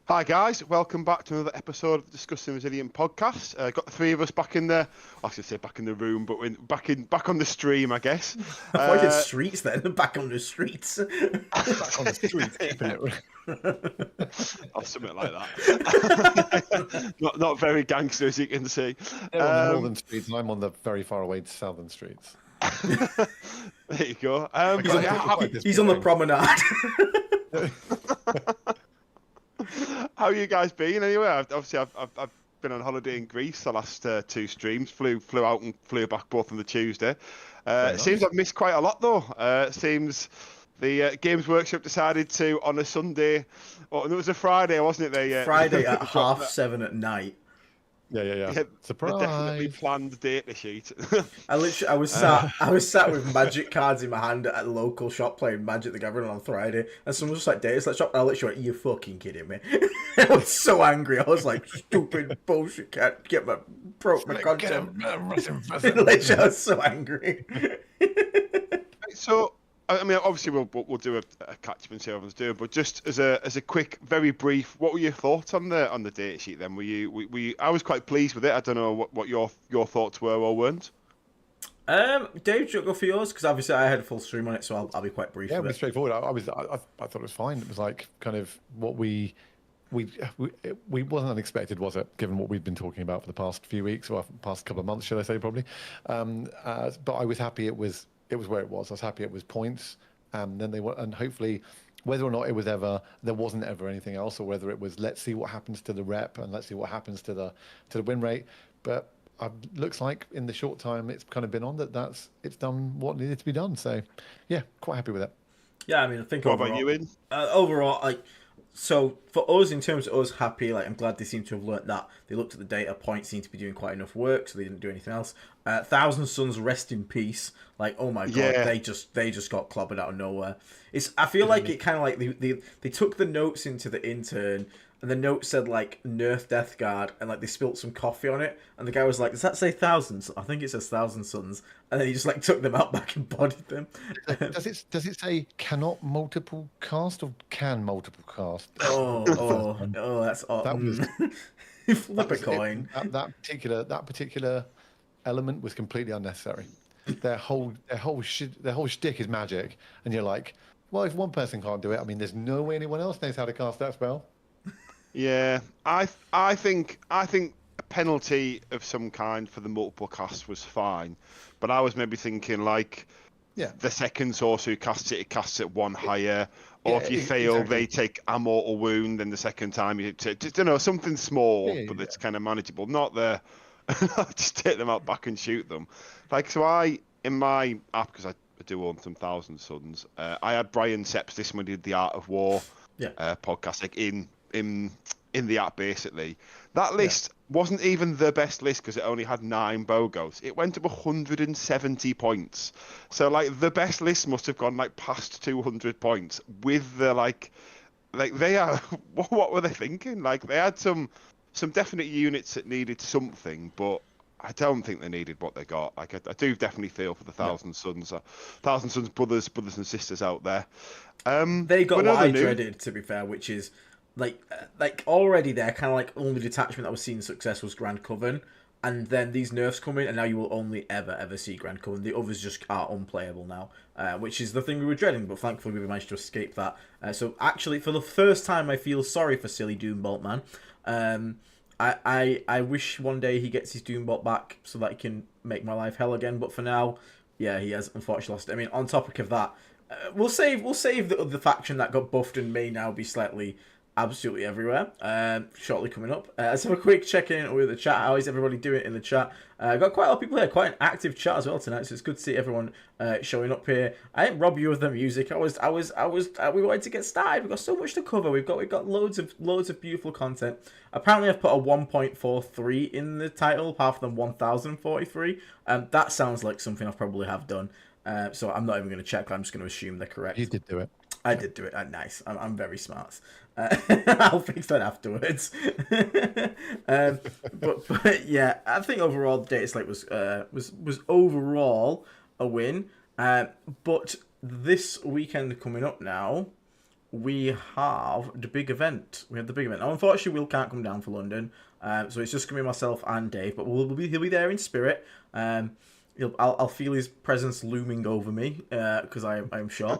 Hi guys, welcome back to another episode of the Discussing Resilient podcast. Got the three of us back in the, I should say back in the room, but we're back on the stream, I guess. I thought you said streets then, back on the streets. Back on the streets, keeping it. Or something like that. not very gangster, as you can see. They're on the northern streets, and I'm on the very far away southern streets. There you go. He's on the promenade. How you guys been anyway? I've been on holiday in Greece the last two streams. Flew out and flew back both on the Tuesday. It seems I've missed quite a lot though. It seems the Games Workshop decided to on a Sunday, or it was a Friday, wasn't it? Friday at 7:30 at night. Yeah. Surprise! Definitely planned data sheet. I was sat with Magic cards in my hand at a local shop playing Magic the Gathering on Friday, and someone was just like, "Data shop." I literally went, "You're fucking kidding me!" I was so angry. I was like, "Stupid bullshit! Can't get my content." Literally, I was so angry. So, I mean, obviously we'll do a catch up and see how everyone's doing, but just as a quick, very brief, what were your thoughts on the data sheet then? Were you? I was quite pleased with it. I don't know what your thoughts were or weren't. Dave, should go for yours because obviously I had a full stream on it, so I'll be quite brief. Yeah, it was straightforward. I thought it was fine. It was like kind of what we wasn't unexpected, was it? Given what we've been talking about for the past few weeks or past couple of months, should I say, probably. But I was happy it was where it was. I was happy it was points. Then they were, and hopefully, whether or not it was there wasn't ever anything else, or whether it was let's see what happens to the rep and let's see what happens to the win rate. But looks like in the short time it's kind of been on it's done what needed to be done. So yeah, quite happy with it. Yeah, I mean, I think What overall, about you, Ian? Overall, like. So for us, in terms of us happy, like I'm glad they seem to have learnt that. They looked at the data, points seemed to be doing quite enough work, so they didn't do anything else. Thousand Suns, rest in peace. Like, oh my god, Yeah. they just got clobbered out of nowhere. I feel like it kind of like they took the notes into the intern, and the note said like nerf Death Guard, and like they spilt some coffee on it, and the guy was like, "Does that say thousands?" I think it says Thousand Suns, and then he just like took them out back and bodied them. Does it say cannot multiple cast or can multiple cast? Oh, that's That was flip a coin. That particular element was completely unnecessary. Their whole shtick is magic, and you're like, well, if one person can't do it, I mean, there's no way anyone else knows how to cast that spell. Yeah, I think a penalty of some kind for the multiple casts was fine, but I was maybe thinking like, the second sorcerer who casts it casts it one higher, or if you fail, exactly. They take a mortal wound, and the second time you just something small, but it's kind of manageable. Not the just take them out back and shoot them. Like so, in my app, because I do own some Thousand Suns, I had Brian Seps, this one did the Art of War podcast, like in the app basically. That list wasn't even the best list because it only had 9 BOGOs. It went up 170 points. So like the best list must have gone like past 200 points with the like they are what were they thinking? Like they had some definite units that needed something, but I don't think they needed what they got. Like I do definitely feel for the Thousand Suns, Thousand Suns brothers and sisters out there. They got what I dreaded, to be fair, which is like already they're kind of like only detachment that was seeing success was Grand Coven, and then these nerfs come in, and now you will only ever see Grand Coven. The others just are unplayable now, which is the thing we were dreading, but thankfully we managed to escape that. So actually, for the first time, I feel sorry for silly Doombolt man. I wish one day he gets his Doombolt back so that he can make my life hell again. But for now, yeah, he has unfortunately lost it. I mean, on topic of that, we'll save the faction that got buffed and may now be slightly absolutely everywhere. Shortly coming up. Let's have a quick check-in with the chat. How is everybody doing in the chat? Got quite a lot of people here. Quite an active chat as well tonight, so it's good to see everyone showing up here. I didn't rob you of the music. We wanted to get started. We've got so much to cover. We've got loads of beautiful content. Apparently, I've put a 1.43 in the title, apart from 1043. That sounds like something I probably have done. So I'm not even going to check. I'm just going to assume they're correct. You did do it. I did do it. Nice. I'm very smart. I'll fix that afterwards. But yeah, I think overall the data slate was overall a win. But this weekend coming up now, we have the big event. We have the big event. Now, unfortunately, Will can't come down for London, so it's just gonna be myself and Dave. But he'll be there in spirit. I'll feel his presence looming over me because I'm sure.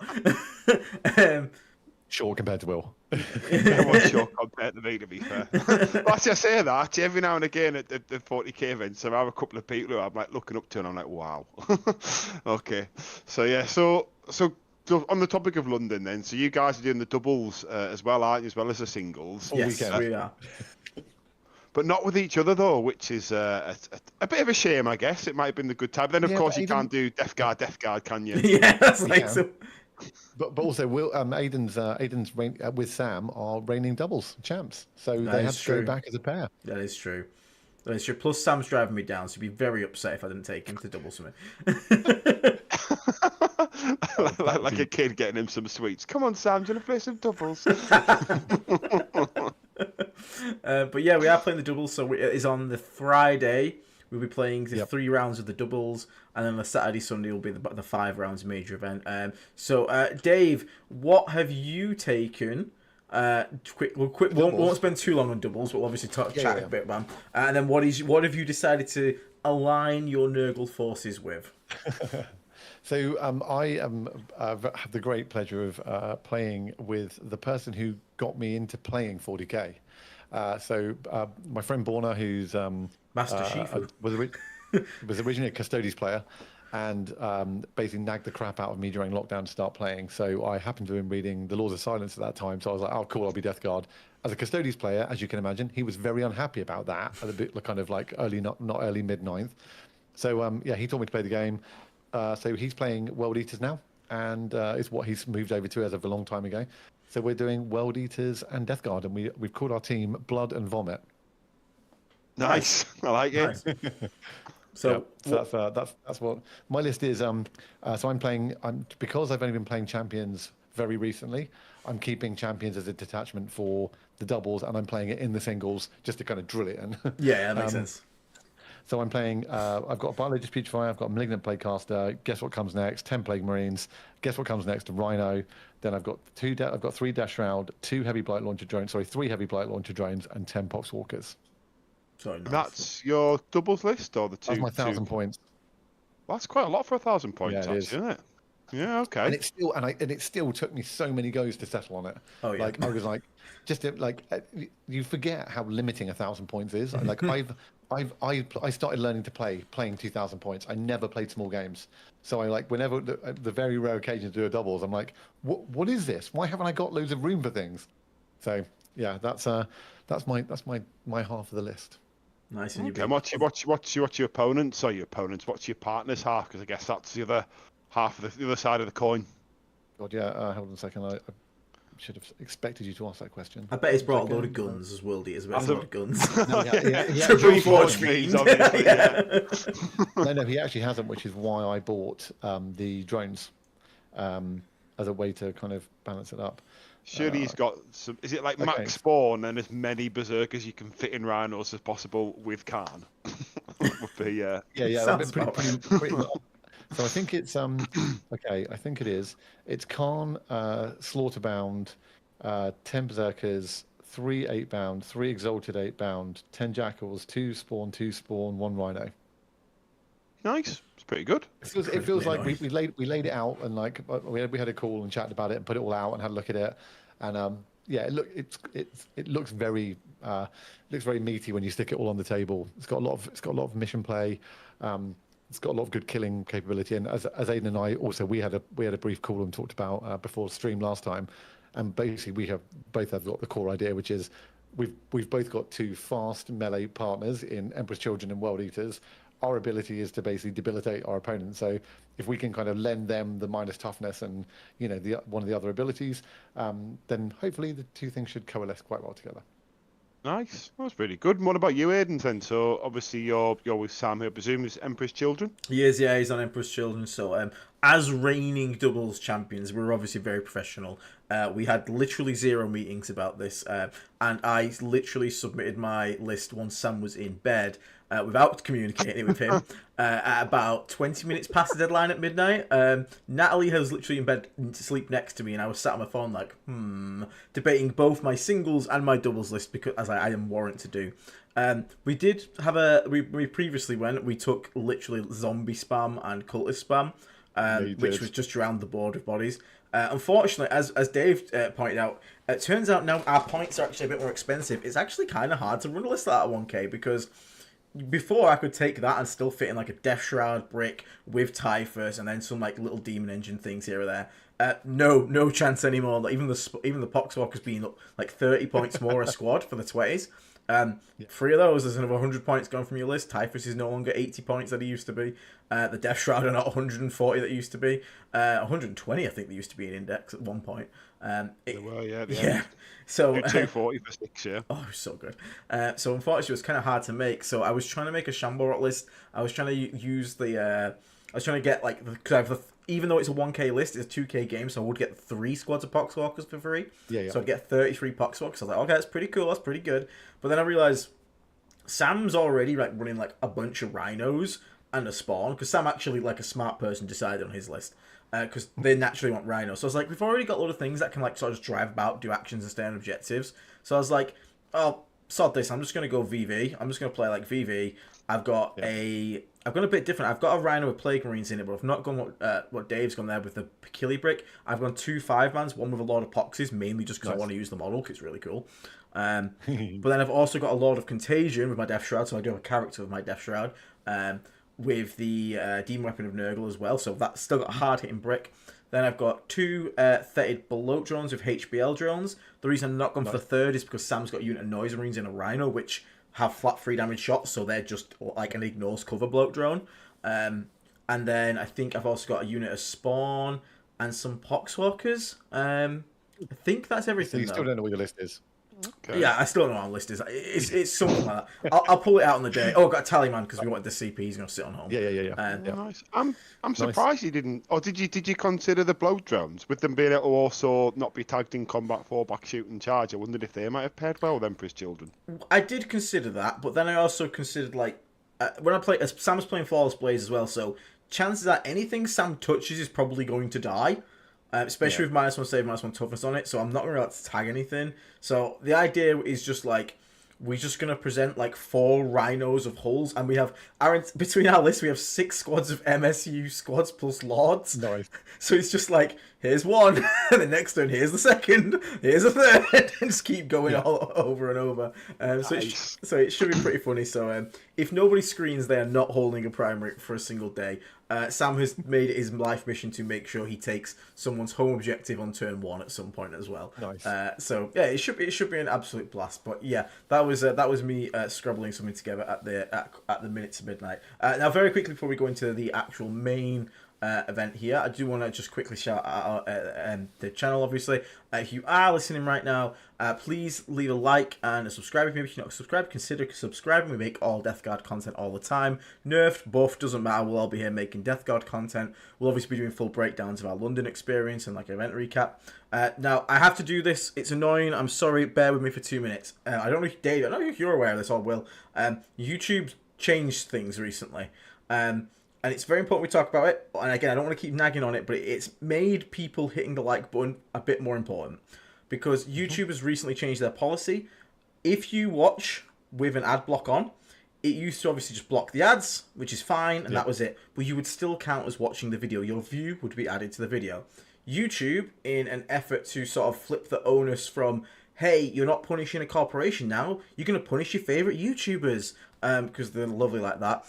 Short compared to Will. Short compared to me, to be fair. But actually, I say that actually, every now and again at the 40k events, I have a couple of people who I'm like looking up to, and I'm like, wow. Okay, so yeah, so on the topic of London, then, so you guys are doing the doubles as well, aren't you, as well as the singles? Yes, we are. But not with each other, though, which is a bit of a shame, I guess. It might have been the good time. Then, of course, you can't do Death Guard, can you? Yeah, that's like so. But also, Will, Aiden's with Sam are reigning doubles champs, so they have to go back as a pair. That is true. That is true. Plus, Sam's driving me down, so he'd be very upset if I didn't take him to double something. like a kid getting him some sweets. Come on, Sam, do you want to play some doubles? But yeah, we are playing the doubles, so it is on the Friday. We'll be playing the 3 rounds of the doubles, and then the Saturday, Sunday will be the 5 rounds major event. So, Dave, what have you taken? Quick, won't spend too long on doubles, but we'll obviously chat a bit about them. And then what have you decided to align your NURGLE forces with? So I have the great pleasure of playing with the person who got me into playing 40k. So my friend Borna, who's Master Shifu, was originally a Custodes player, and basically nagged the crap out of me during lockdown to start playing. So I happened to have been reading The Laws of Silence at that time, so I was like, oh cool, I'll be Death Guard. As a Custodes player, as you can imagine, he was very unhappy about that at a bit kind of like early, not early, mid-9th. So yeah, he taught me to play the game. So he's playing World Eaters now, and it's what he's moved over to as of a long time ago. So we're doing World Eaters and Death Guard, and we've called our team Blood and Vomit. Nice, I like it. Nice. So that's what my list is. So I'm playing. Because I've only been playing champions very recently. I'm keeping champions as a detachment for the doubles, and I'm playing it in the singles just to kind of drill it in. Yeah, that makes sense. So I'm playing. I've got a Biologist Putrefier. I've got a Malignant Plaguecaster. Guess what comes next? 10 Plague Marines. Guess what comes next? A Rhino. Then I've got 3 Dash Shroud, 2 Heavy Blight Launcher drones. Sorry, 3 Heavy Blight Launcher drones, and 10 Poxwalkers. Sorry, nice. That's your doubles list, or the two? That's my 1,000 points. Well, that's quite a lot for 1,000 points, yeah, actually, isn't it? Yeah, okay. And it still took me so many goes to settle on it. Oh yeah. Like I was like, you forget how limiting 1,000 points is. Like I started learning to playing 2,000 points. I never played small games, so I like whenever the very rare occasion to do a doubles, I'm like, what is this? Why haven't I got loads of room for things? So yeah, that's my half of the list. Nice. And okay. What's your opponents or your opponents? What's your partner's half? Because I guess that's the other half of the other side of the coin. God, yeah. Hold on a second. I should have expected you to ask that question. I bet he's brought a load of guns as World Eaters. A load of guns. Triple Forge fiends, obviously. Yeah. No, he actually hasn't, which is why I bought the drones as a way to kind of balance it up. Surely he's got some. Is it like max spawn and as many Berzerkers you can fit in Rhinos as possible with Khorne? Would be yeah. Pretty well. So I think it's okay. I think it is. It's Khorne, Slaughterbound, 10 Berzerkers, 3 8-bound, 3 Exalted 8-bound, 10 Jackals, 2 Spawn, 1 Rhino. Nice. It's pretty good. It feels like nice. we laid it out, and like we had a call and chatted about it and put it all out and had a look at it, and yeah, it looks very meaty when you stick it all on the table. It's got a lot of mission play. It's got a lot of good killing capability, and as Aiden and I also we had a brief call and talked about before the stream last time, and basically we both have got the core idea, which is we've both got 2 fast melee partners in Emperor's Children and World Eaters. Our ability is to basically debilitate our opponent. So if we can kind of lend them the minus toughness and one of the other abilities, then hopefully the 2 things should coalesce quite well together. Nice. That's really good. And what about you, Aiden, then? So obviously you're with Sam, who I presume is Emperor's Children? He is, yeah, he's on Emperor's Children. So as reigning doubles champions, we're obviously very professional. We had literally 0 meetings about this, and I literally submitted my list once Sam was in bed without communicating with him at about 20 minutes past the deadline at midnight. Natalie was literally in bed to sleep next to me, and I was sat on my phone like, debating both my singles and my doubles list because as I am warrant to do. We did have we previously we took literally zombie spam and cultist spam. Which was just around the board of bodies. Unfortunately, as Dave pointed out, it turns out now our points are actually a bit more expensive. It's actually kind of hard to run a list like that at 1k because before I could take that and still fit in like a Death Shroud brick with Typhus and then some like little Demon Engine things here or there. No chance anymore. Like, even the Poxwalkers being up like 30 points more a squad for the 20s. 3 of those, there's another 100 points gone from your list. Typhus is no longer 80 points that he used to be. The Death Shroud are not 140 that he used to be. 120, I think they used to be in Index at one point. They were, yeah. Yeah. So 240 for 6, yeah. Oh, it was so good. So unfortunately, it was kind of hard to make. So I was trying to make a Shamborot list. I was trying to use the. I was trying to get like because I have even though it's a 1k list, it's a 2k game, so I would get 3 squads of Poxwalkers for free. Yeah. So I'd get 33 Poxwalkers. I was like, okay, that's pretty cool. That's pretty good. But then I realized Sam's already like running like a bunch of rhinos and a spawn because Sam actually, like a smart person, decided on his list because they naturally want rhinos. So I was like, we've already got a lot of things that can like sort of just drive about, do actions and stay on objectives. So I was like, oh, sod this. I'm just gonna go VV. I'm just gonna play like VV. I've gone a bit different. I've got a Rhino with Plague Marines in it, but I've not gone what Dave's gone there with the Achille Brick. I've gone 2 5-mans, one with a lot of Poxes, mainly just because I want to use the model, because it's really cool. But then I've also got a Lord of Contagion with my Death Shroud, so I do have a character with my Death Shroud, with the Demon Weapon of Nurgle as well, so that's still got a hard-hitting brick. Then I've got 2 Theted Bloat drones with HBL drones. The reason I'm not going for the third is because Sam's got a unit of Noise Marines in a Rhino, which have flat 3 damage shots, so they're just like an ignores cover bloat drone. And then I think I've also got a unit of Spawn and some Poxwalkers. I think that's everything. So you still don't know what your list is. Okay. Yeah, I still don't know what our list is. It's something like that. I'll pull it out on the day. Oh, I've got a tally man because we wanted the CP. He's going to sit on home. Yeah. Nice. I'm surprised you didn't. Or did you consider the bloat drones with them being able to also not be tagged in combat 4-back shoot and charge? I wondered if they might have paired well with Emperor's Children. I did consider that, but then I also considered like when I play. Sam's playing Flawless Blaze as well, so chances that anything Sam touches is probably going to die. Especially with -1 save, -1 toughness on it, so I'm not going to be able to tag anything. So the idea is just like we're just going to present like 4 rhinos of hulls, and we have between our list we have 6 squads of MSU squads plus lords. Nice. So it's just like here's one, and the next turn here's the second, here's a third, and just keep going all over and over. So it should be pretty funny. So if nobody screens, they are not holding a primary for a single day. Sam has made it his life mission to make sure he takes someone's home objective on turn 1 at some point as well. Nice. So yeah, it should be an absolute blast. But yeah, that was me scrabbling something together at the minute to midnight. Now, very quickly before we go into the actual main event here, I do want to just quickly shout out the channel. Obviously, if you are listening right now, please leave a like and a subscribe. If you're not subscribed, consider subscribing. We make all Death Guard content all the time. Nerfed, buff, doesn't matter. We'll all be here making Death Guard content. We'll obviously be doing full breakdowns of our London experience and like event recap. Now, I have to do this. It's annoying. I'm sorry. Bear with me for 2 minutes. I don't know if Dave, I don't know if you're aware of this or Will. YouTube changed things recently. And it's very important we talk about it. And again, I don't want to keep nagging on it, but it's made people hitting the like button a bit more important. Because YouTube has recently changed their policy. If you watch with an ad block on, it used to obviously just block the ads, which is fine, and that was it. But you would still count as watching the video. Your view would be added to the video. YouTube, in an effort to sort of flip the onus from, hey, you're not punishing a corporation now, you're going to punish your favourite YouTubers, because they're lovely like that.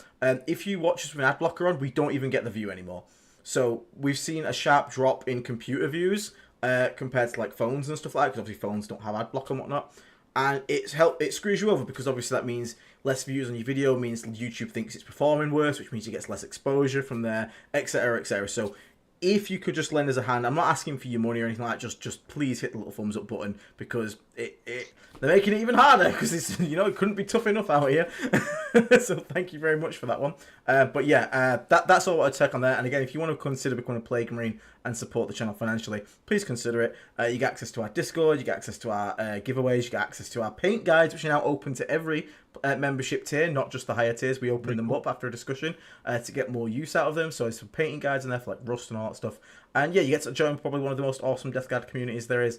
If you watch us with an ad blocker on, we don't even get the view anymore. So we've seen a sharp drop in computer views compared to like phones and stuff like that, because obviously phones don't have ad block and whatnot. And it screws you over, because obviously that means less views on your video, means YouTube thinks it's performing worse, which means it gets less exposure from there, etc, etc. So if you could just lend us a hand, I'm not asking for your money or anything like that, just please hit the little thumbs up button, because they're making it even harder because it's it couldn't be tough enough out here. So thank you very much for that one. But yeah, that's all I take on there. And again, if you want to consider becoming a Plague Marine and support the channel financially, please consider it. You get access to our Discord, you get access to our giveaways, you get access to our paint guides, which are now open to every membership tier, not just the higher tiers. We open them up after a discussion to get more use out of them. So it's some painting guides in there for like rust and all that stuff. And yeah, you get to join probably one of the most awesome Death Guard communities there is.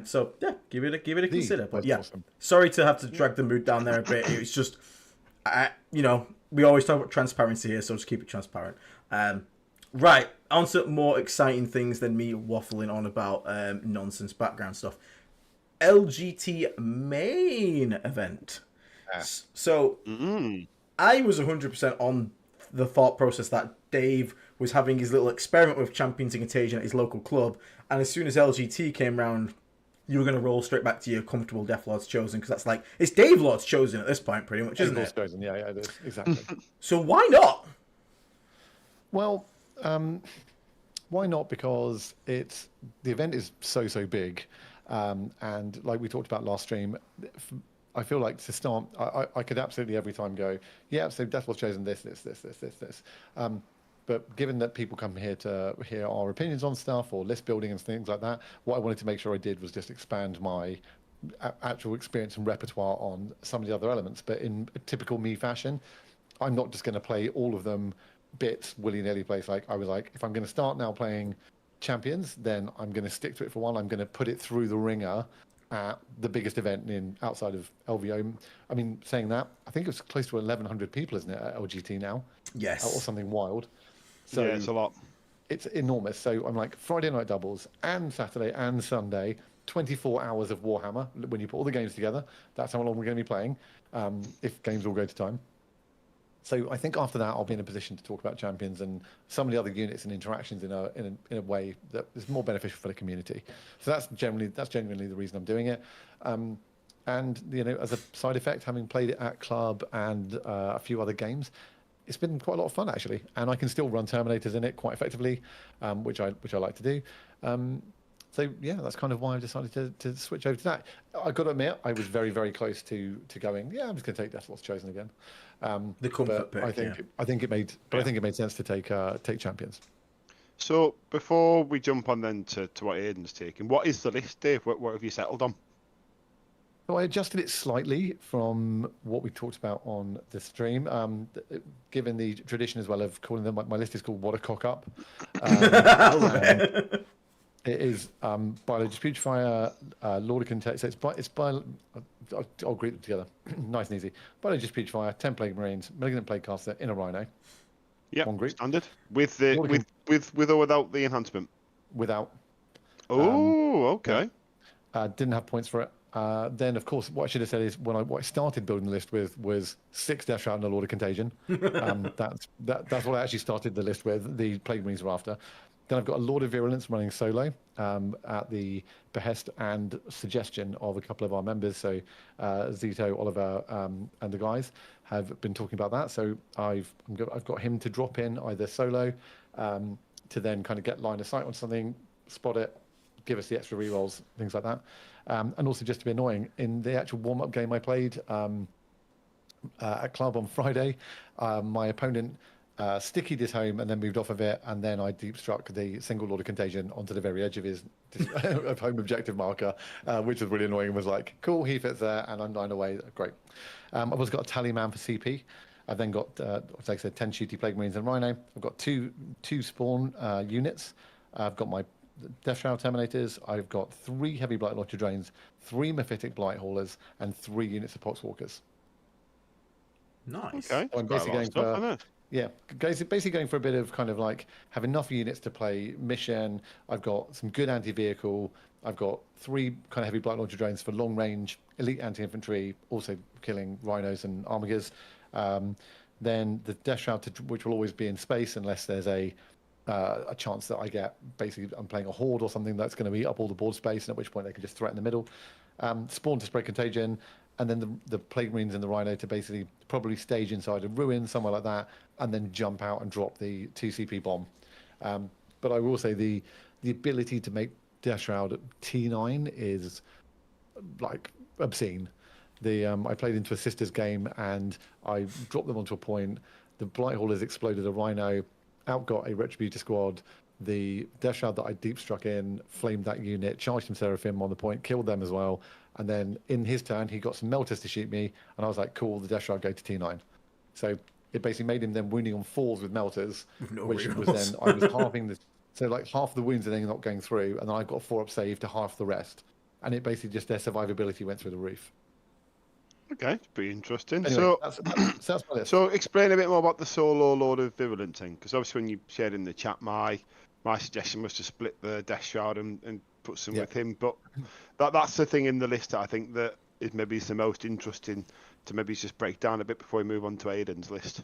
So yeah, give it a consider. But yeah, awesome. Sorry to have to drag the mood down there a bit. It was just, we always talk about transparency here, so just keep it transparent. Right, on to more exciting things than me waffling on about nonsense background stuff. LGT main event. So I was 100% on the thought process that Dave was having his little experiment with Champions in Contagion at his local club, and as soon as LGT came round, you were going to roll straight back to your comfortable Death Lord's Chosen, because that's like, it's Dave Lord's Chosen at this point, pretty much, isn't it? Chosen. Yeah, it is. Exactly. So why not? Well, why not? Because the event is so big, and like we talked about last stream, I feel like to start, I could absolutely every time go, yeah, so Death Lord's Chosen this. But given that people come here to hear our opinions on stuff or list building and things like that, what I wanted to make sure I did was just expand my actual experience and repertoire on some of the other elements. But in a typical me fashion, I'm not just going to play all of them bits willy-nilly place. Like I was like, if I'm going to start now playing Champions, then I'm going to stick to it for one. I'm going to put it through the ringer at the biggest event outside of LVO. I mean, saying that, I think it's close to 1,100 people, isn't it, at LGT now? Yes. Or something wild. So yeah, it's a lot. It's enormous. So I'm like, Friday night doubles and Saturday and Sunday, 24 hours of Warhammer. When you put all the games together, that's how long we're going to be playing, if games all go to time. So I think after that, I'll be in a position to talk about Champions and some of the other units and interactions in a way that is more beneficial for the community. So that's genuinely the reason I'm doing it. And as a side effect, having played it at club and a few other games, it's been quite a lot of fun actually, and I can still run Terminators in it quite effectively, which I like to do. So yeah, that's kind of why I've decided to switch over to that. I've got to admit, I was very very close to going. Yeah, I'm just going to take Death Lord's Chosen again. The comfort pick. I think it made sense to take Champions. So before we jump on then to what Aiden's taking, what is the list, Dave? What have you settled on? So I adjusted it slightly from what we talked about on the stream, given the tradition as well of calling them, my list is called What a Cock Up. It is Biologist Putrefier, Lord of Contagion. So I'll group them together, nice and easy. Biologist Putrefier, 10 Plague Marines, Malignant Plaguecaster in a Rhino. Yeah, standard. With or without the enhancement? Without. Oh, okay. Didn't have points for it. Then, of course, what I should have said is what I started building the list with was 6 Death Shroud and a Lord of Contagion. That's what I actually started the list with. The Plague Marines were after. Then I've got a Lord of Virulence running solo at the behest and suggestion of a couple of our members. So Zito, Oliver, and the guys have been talking about that. So I've got him to drop in either solo to then kind of get line of sight on something, spot it, give us the extra rerolls, things like that. And also just to be annoying, in the actual warm-up game I played at club on Friday, my opponent stickied his home and then moved off of it, and then I deep struck the single Lord of Contagion onto the very edge of his of home objective marker, which was really annoying, and was like, cool, he fits there, and I'm 9 away, great. I've also got a tally man for CP. I've then got, like I said, 10 shooty Plague Marines and Rhino. I've got two spawn units. I've got my Death Shroud Terminators. I've got 3 heavy Blight Launcher Drains, 3 Mephitic Blight Haulers, and 3 units of Poxwalkers. Nice. Okay. So I'm basically going for basically going for a bit of kind of like have enough units to play mission. I've got some good anti-vehicle. I've got 3 kind of heavy Blight Launcher Drains for long range, elite anti-infantry, also killing rhinos and armigers. Then the Death Shroud, which will always be in space unless there's a chance that I get, basically I'm playing a horde or something that's going to eat up all the board space, and at which point they can just threaten the middle. Spawn to spread contagion, and then the Plague Marines and the Rhino to basically probably stage inside a ruin, somewhere like that, and then jump out and drop the 2 CP bomb. But I will say the ability to make Death Shroud T9 is like obscene. I played into a sister's game and I dropped them onto a point. The Blight Haulers exploded a Rhino, outgot a Retributor squad. The Death Shroud that I deep struck in flamed that unit, charged some Seraphim on the point, killed them as well. And then in his turn, he got some Melters to shoot me, and I was like, cool, the Death Shroud go to T9. So it basically made him then wounding on 4s with Melters, which was then, I was halving the, so like half the wounds are then not going through, and then I got a 4-up save to half the rest. And it basically just, their survivability went through the roof. Okay, it's pretty interesting. Anyway, so explain a bit more about the solo Lord of Virulent thing, because obviously when you shared in the chat, my suggestion was to split the Death Shroud and put some with him, but that's the thing in the list that I think that is maybe the most interesting to maybe just break down a bit before we move on to Aiden's list.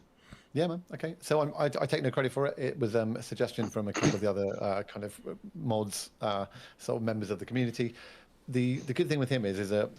Yeah, man. Okay, so I take no credit for it. It was a suggestion from a couple of the other kind of mods, sort of members of the community. The good thing with him is that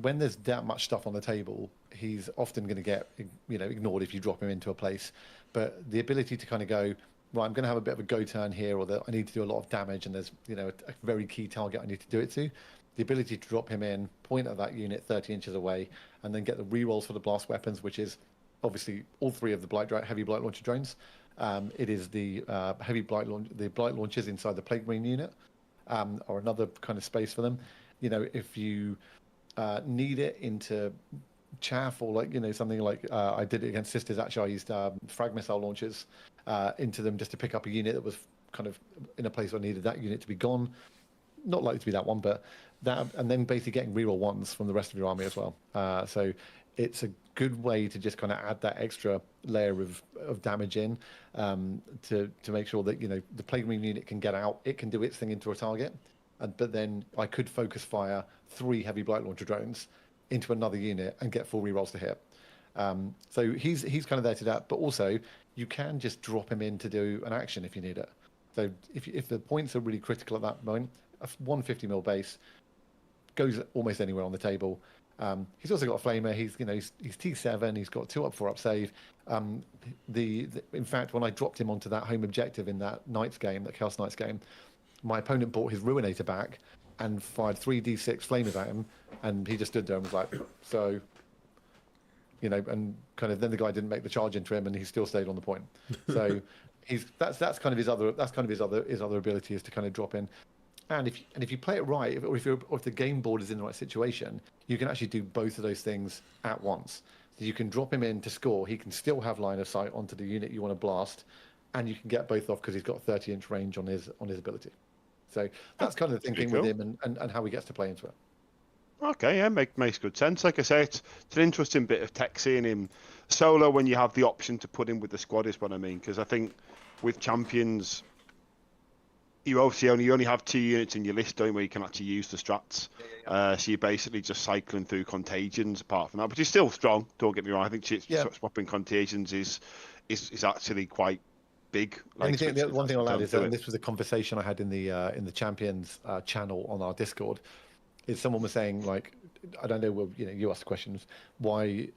when there's that much stuff on the table, he's often going to get ignored if you drop him into a place. But the ability to kind of go, right, I'm going to have a bit of a go turn here, or that I need to do a lot of damage, and there's a very key target I need to do it to. The ability to drop him in, point at that unit 30 inches away, and then get the rerolls for the blast weapons, which is obviously all 3 of the heavy blight launcher drones. It is the heavy blight launchers inside the Plague Marine unit. Or another kind of space for them. If you need it into chaff, or something like I did it against Sisters. Actually, I used frag missile launchers into them just to pick up a unit that was kind of in a place where I needed that unit to be gone. Not likely to be that one, but that, and then basically getting reroll 1s from the rest of your army as well. So it's a good way to just kind of add that extra layer of damage in to make sure that the Plague Marine unit can get out. It can do its thing into a target, but then I could focus fire 3 heavy blight launcher drones into another unit and get 4 rerolls to hit. So he's kind of there to that, but also you can just drop him in to do an action if you need it. So if the points are really critical at that point, a 150 mil base goes almost anywhere on the table. He's also got a flamer. He's T7. He's got 2-up, 4-up save. In fact, when I dropped him onto that home objective in that Knights game, that Chaos Knights game, my opponent brought his Ruinator back and fired 3 D6 flamers at him, and he just stood there and was like, so, and kind of then the guy didn't make the charge into him, and he still stayed on the point. So that's kind of his other ability, is to kind of drop in. And if you play it right, or if the game board is in the right situation, you can actually do both of those things at once. So you can drop him in to score. He can still have line of sight onto the unit you want to blast, and you can get both off because he's got 30-inch range on his ability. So that's kind of the thinking with him and how he gets to play into it. Okay, yeah, makes good sense. Like I say, it's an interesting bit of tech seeing him solo when you have the option to put him with the squad, is what I mean. Because I think with champions, you obviously only have 2 units in your list, don't you, where you can actually use the strats. So you're basically just cycling through contagions apart from that, but he's still strong, don't get me wrong. I think swapping contagions is actually quite big. One thing I'll add is that this was a conversation I had in the Champions channel on our Discord. Is someone was saying, like, I don't know, well, you asked the questions, why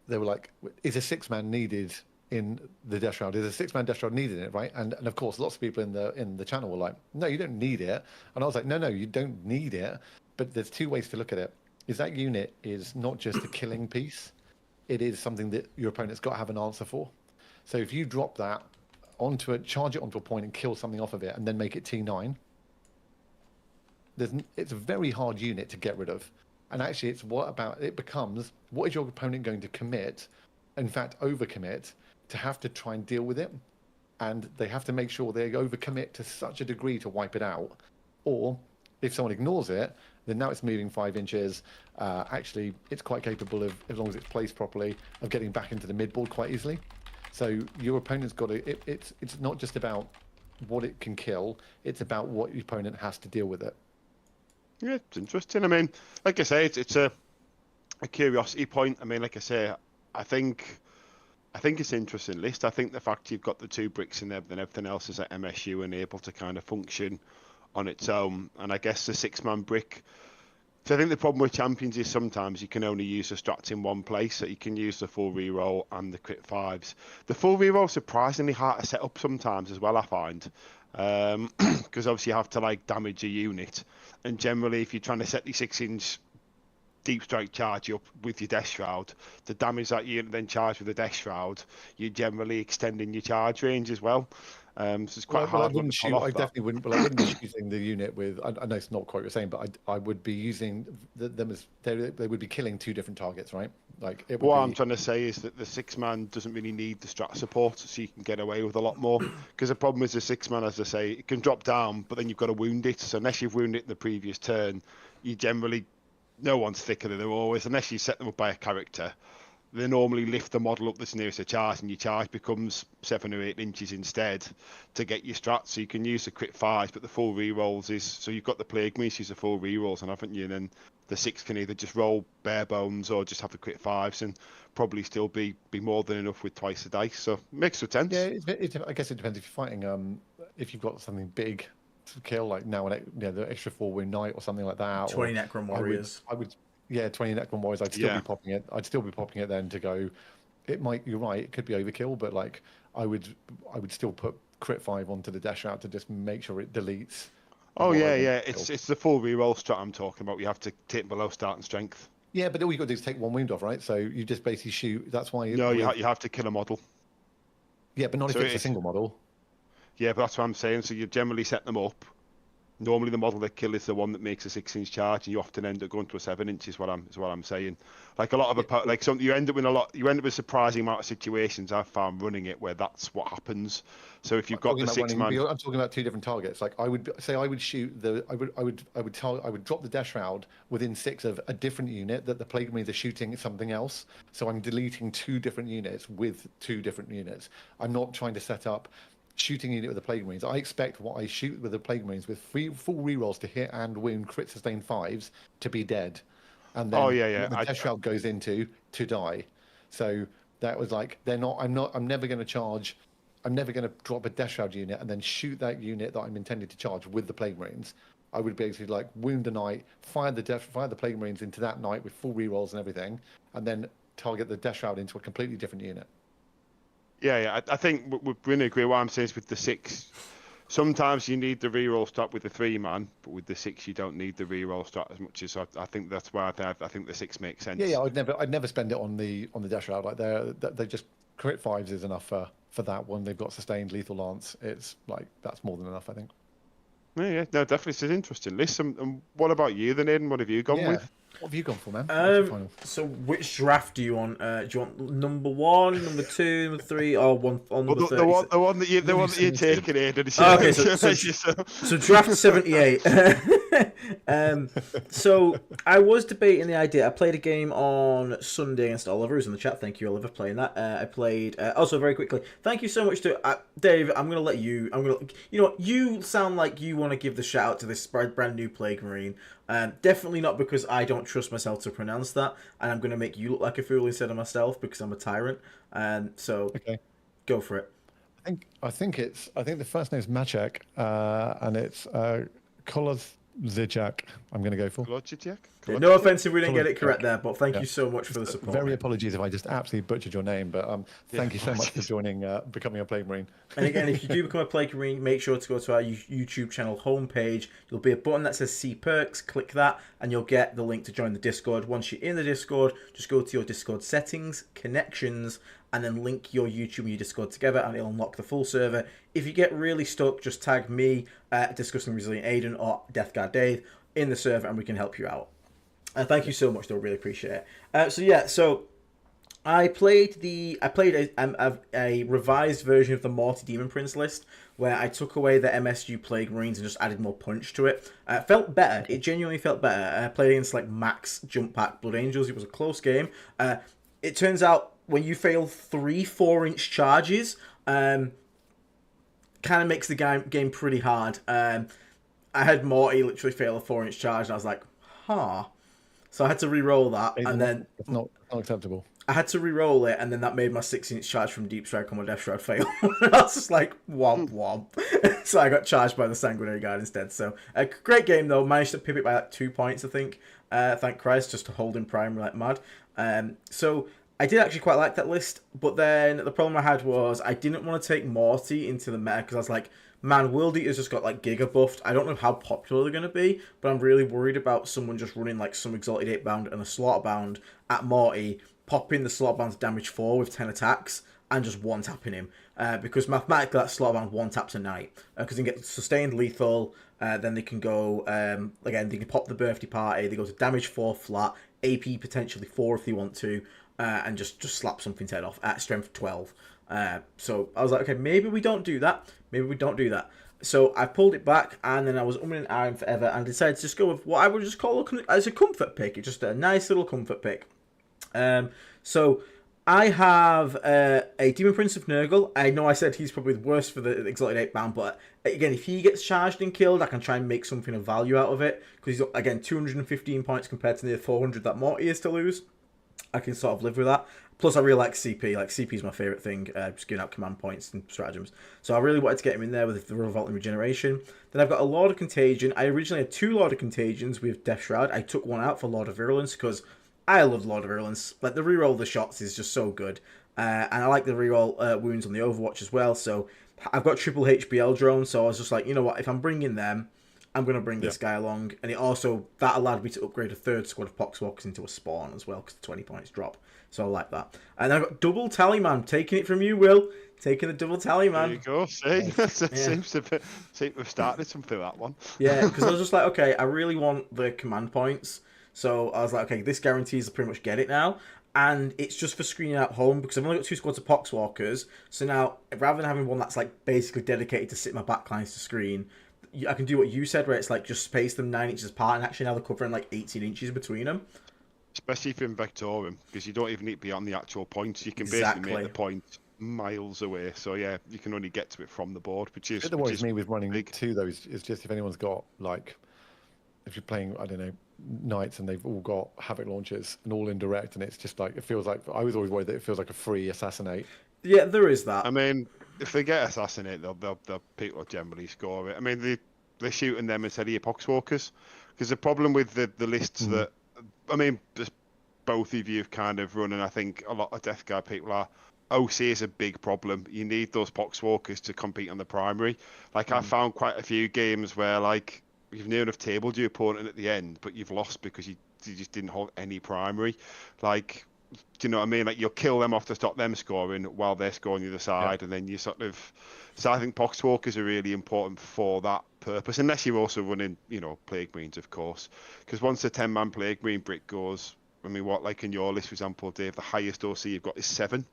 they were like, is a 6-man needed in the Death Shroud? Is a 6-man Death Shroud needed in it, right? And of course, lots of people in the channel were like, no, you don't need it. And I was like, no, you don't need it. But there's 2 ways to look at it. Is that unit is not just a killing piece. It is something that your opponent's got to have an answer for. So if you drop that charge it onto a point and kill something off of it, and then make it T9, it's a very hard unit to get rid of. And actually, it becomes, what is your opponent going to commit, in fact, overcommit, to have to try and deal with it? And they have to make sure they overcommit to such a degree to wipe it out. Or if someone ignores it, then now it's moving 5 inches. Actually, it's quite capable of, as long as it's placed properly, of getting back into the midboard quite easily. So your opponent's got to, it's not just about what it can kill, it's about what your opponent has to deal with it. Yeah, it's interesting. I mean, like I say, it's a curiosity point. I mean, like I say, I think it's an interesting list. I think the fact you've got the 2 bricks in there, then everything else is at MSU and able to kind of function on its own. And I guess the 6-man brick. So I think the problem with champions is sometimes you can only use the strats in one place. So you can use the full reroll and the crit 5s. The full reroll is surprisingly hard to set up sometimes as well, I find. because obviously you have to like damage a unit, and generally if you're trying to set the 6-inch deep strike charge up with your Death Shroud, the damage that you then charge with the Death Shroud, you're generally extending your charge range as well. So it's quite hard. I wouldn't shoot. I definitely wouldn't. Well, I wouldn't be shooting the unit with. I know it's not quite what you're saying, but I would be using them as they would be killing 2 different targets, right? Like what I'm trying to say is that the 6-man doesn't really need the strat support, so you can get away with a lot more. Because the problem is the 6-man, as I say, it can drop down, but then you've got to wound it. So unless you've wounded it in the previous turn, you generally no one's thicker than they're always, unless you set them up by a character. They normally lift the model up that's nearest a charge, and your charge becomes 7 or 8 inches instead to get your strats. So you can use the crit 5, but the full rerolls is so you've got the Plague Mace use the full rerolls, and haven't you? And then the 6 can either just roll bare bones or just have the crit 5s, and probably still be more than enough with twice the dice. So makes sense. Yeah, I guess it depends if you're fighting. If you've got something big to kill, like now the extra 4 wound knight or something like that. 20 Necron Warriors. I would. Yeah, 20 Necron Warriors. I'd still be popping it. I'd still be popping it then to go. It might. You're right. It could be overkill, but like I would still put crit 5 onto the Death Shroud to just make sure it deletes. Oh yeah. It's the full reroll strat I'm talking about. You have to take below starting strength. Yeah, but all you got to do is take 1 wound off, right? So you just basically shoot. That's why. No, you have to kill a model. Yeah, but not if it's a single model. Yeah, but that's what I'm saying. So you generally set them up. Normally, the model they kill is the one that makes a 6-inch charge, and you often end up going to a 7-inch. Is what I'm saying. Like a lot of like some, you end up with a surprising amount of situations I've found running it where that's what happens. So if you've got the 6-man, I'm talking about 2 different targets. Like I would shoot I would drop the Death Shroud within 6 of a different unit that the Plague Marines are shooting something else. So I'm deleting 2 different units with 2 different units. I'm not trying to set up shooting unit with the Plague Marines. I expect what I shoot with the Plague Marines with full rerolls to hit and wound crit sustain 5s to be dead, and then the Death Shroud goes into to die. So that was like I'm never going to charge. I'm never going to drop a Death Shroud unit and then shoot that unit that I'm intended to charge with the Plague Marines. I would basically like wound a knight, fire the Plague Marines into that knight with full rerolls and everything, and then target the Death Shroud into a completely different unit. Yeah. I think we're going to agree. What I'm saying is with the 6, sometimes you need the reroll strat with the 3-man, but with the 6 you don't need the reroll strat as much as. I think that's why I think the 6 makes sense. Yeah. I'd never spend it on the Death Shroud. Like they just crit 5s is enough for that one. They've got sustained lethal lance. It's like that's more than enough, I think. Yeah. No, definitely it's an interesting list. And what about you then, Aidan? What have you gone with? What have you gone for, man? So which draft do you want? Do you want number 1, number 2, number 3, or one on number 30? The one that you're taking, Aidan. Okay, so draft 78. So I was debating the idea. I played a game on Sunday against Oliver, who's in the chat. Thank you, Oliver, playing that. I played also very quickly. Thank you so much to Dave. I'm gonna let you. You know what? You sound like you want to give the shout out to this brand new Plague Marine. Definitely not because I don't trust myself to pronounce that, and I'm gonna make you look like a fool instead of myself because I'm a tyrant. So okay, go for it. I think the first name is Maciek, and it's Kolozijak. I'm going to go for. Kolozijak? No offense if we didn't get it correct there, but thank you so much for the support. Very apologies if I just absolutely butchered your name, but thank you so much for joining, becoming a Plague Marine. And again, if you do become a Plague Marine, make sure to go to our YouTube channel homepage. There'll be a button that says See Perks. Click that, and you'll get the link to join the Discord. Once you're in the Discord, just go to your Discord settings, connections, and then link your YouTube and your Discord together, and it'll unlock the full server. If you get really stuck, just tag me, Discussing Resilient Aidan, or Death Guard Dave in the server, and we can help you out. Thank you so much, though. Really appreciate it. So I played a revised version of the Morty Demon Prince list, where I took away the MSU Plague Marines and just added more punch to it. Felt better. It genuinely felt better. I played against like Max Jump Pack Blood Angels. It was a close game. It turns out when you fail 3 4-inch charges, kind of makes the game pretty hard. I had Morty literally fail a 4-inch charge, and I was like, So I had to re-roll that, and then it's not acceptable. I had to re-roll it, and then that made my 6-inch charge from Deep Strike on my Death Shroud fail. I was just like, womp womp. So I got charged by the Sanguinary Guard instead. So a great game though. Managed to pivot by like 2 points, I think. Thank Christ, just to hold in primary like mad. So I did actually quite like that list, but then the problem I had was I didn't want to take Morty into the meta because I was like, Man, World Eater's just got like Giga buffed. I don't know how popular they're going to be, but I'm really worried about someone just running like some Exalted 8 bound and a Slaughter bound at Morty, popping the Slaughter bound's damage 4 with 10 attacks, and just one-tapping him. Because mathematically that Slaughter bound one-taps a Knight. Because they can get sustained lethal, then they can go, again, they can pop the Birthday Party, they go to damage 4 flat, AP potentially 4 if they want to, and just slap something's head off at strength 12. So I was like, okay, maybe we don't do that. Maybe we don't do that. So I pulled it back, and then I was umming and ahhing forever, and decided to just go with what I would just call as a comfort pick. It's just a nice little comfort pick. So I have a Demon Prince of Nurgle. I know I said he's probably the worst for the Exalted 8 bound, but again, if he gets charged and killed, I can try and make something of value out of it. Because he's, again, 215 points compared to the 400 that Morty is to lose. I can sort of live with that. Plus, I really like CP. Like, CP is my favourite thing, just giving out command points and stratagems. So I really wanted to get him in there with the Revolting Regeneration. Then I've got a Lord of Contagion. I originally had 2 Lord of Contagions with Death Shroud. I took one out for Lord of Virulence because I love Lord of Virulence. Like, the reroll of the shots is just so good. And I like the reroll wounds on the Overwatch as well. So I've got triple HBL drones, so I was just like, you know what, if I'm bringing them, I'm going to bring this guy along. And it also, that allowed me to upgrade a 3rd squad of Poxwalkers into a spawn as well, because the 20 points drop. So I like that. And I've got double Tallyman. Taking it from you, Will. Taking the double Tallyman. There you go. See? Seems to have started something, that one. Yeah, because I was just like, okay, I really want the command points. So I was like, okay, this guarantees I pretty much get it now. And it's just for screening out home, because I've only got 2 squads of Poxwalkers. So now, rather than having one that's like basically dedicated to sit my backlines to screen, I can do what you said, where it's like just space them 9 inches apart, and actually now they're covering like 18 inches between them. Especially if you're in Vectorium, because you don't even need to be on the actual points. You can basically make the point miles away. So yeah, you can only get to it from the board, which is... What worries me with running big. 2 those is just if anyone's got, like, if you're playing, I don't know, Knights and they've all got Havoc launchers and all indirect, and it's just like, it feels like, I was always worried that it feels like a free Assassinate. Yeah, there is that. I mean, if they get Assassinate, they'll people generally score it. I mean, they're shooting them instead of your Poxwalkers, because the problem with the lists that, I mean, just both of you have kind of run, and I think a lot of Death Guard people are, OC is a big problem. You need those Poxwalkers to compete on the primary. Like, I found quite a few games where, like, you've near enough tabled your opponent at the end, but you've lost because you just didn't hold any primary. Like, do you know what I mean? Like, you'll kill them off to stop them scoring while they're scoring the other side, and then you sort of... So I think Poxwalkers are really important for that purpose, unless you're also running, you know, Plague Marines, of course. Because once the 10-man Plague Marine brick goes, I mean, what, like in your list, for example, Dave, the highest OC you've got is 7.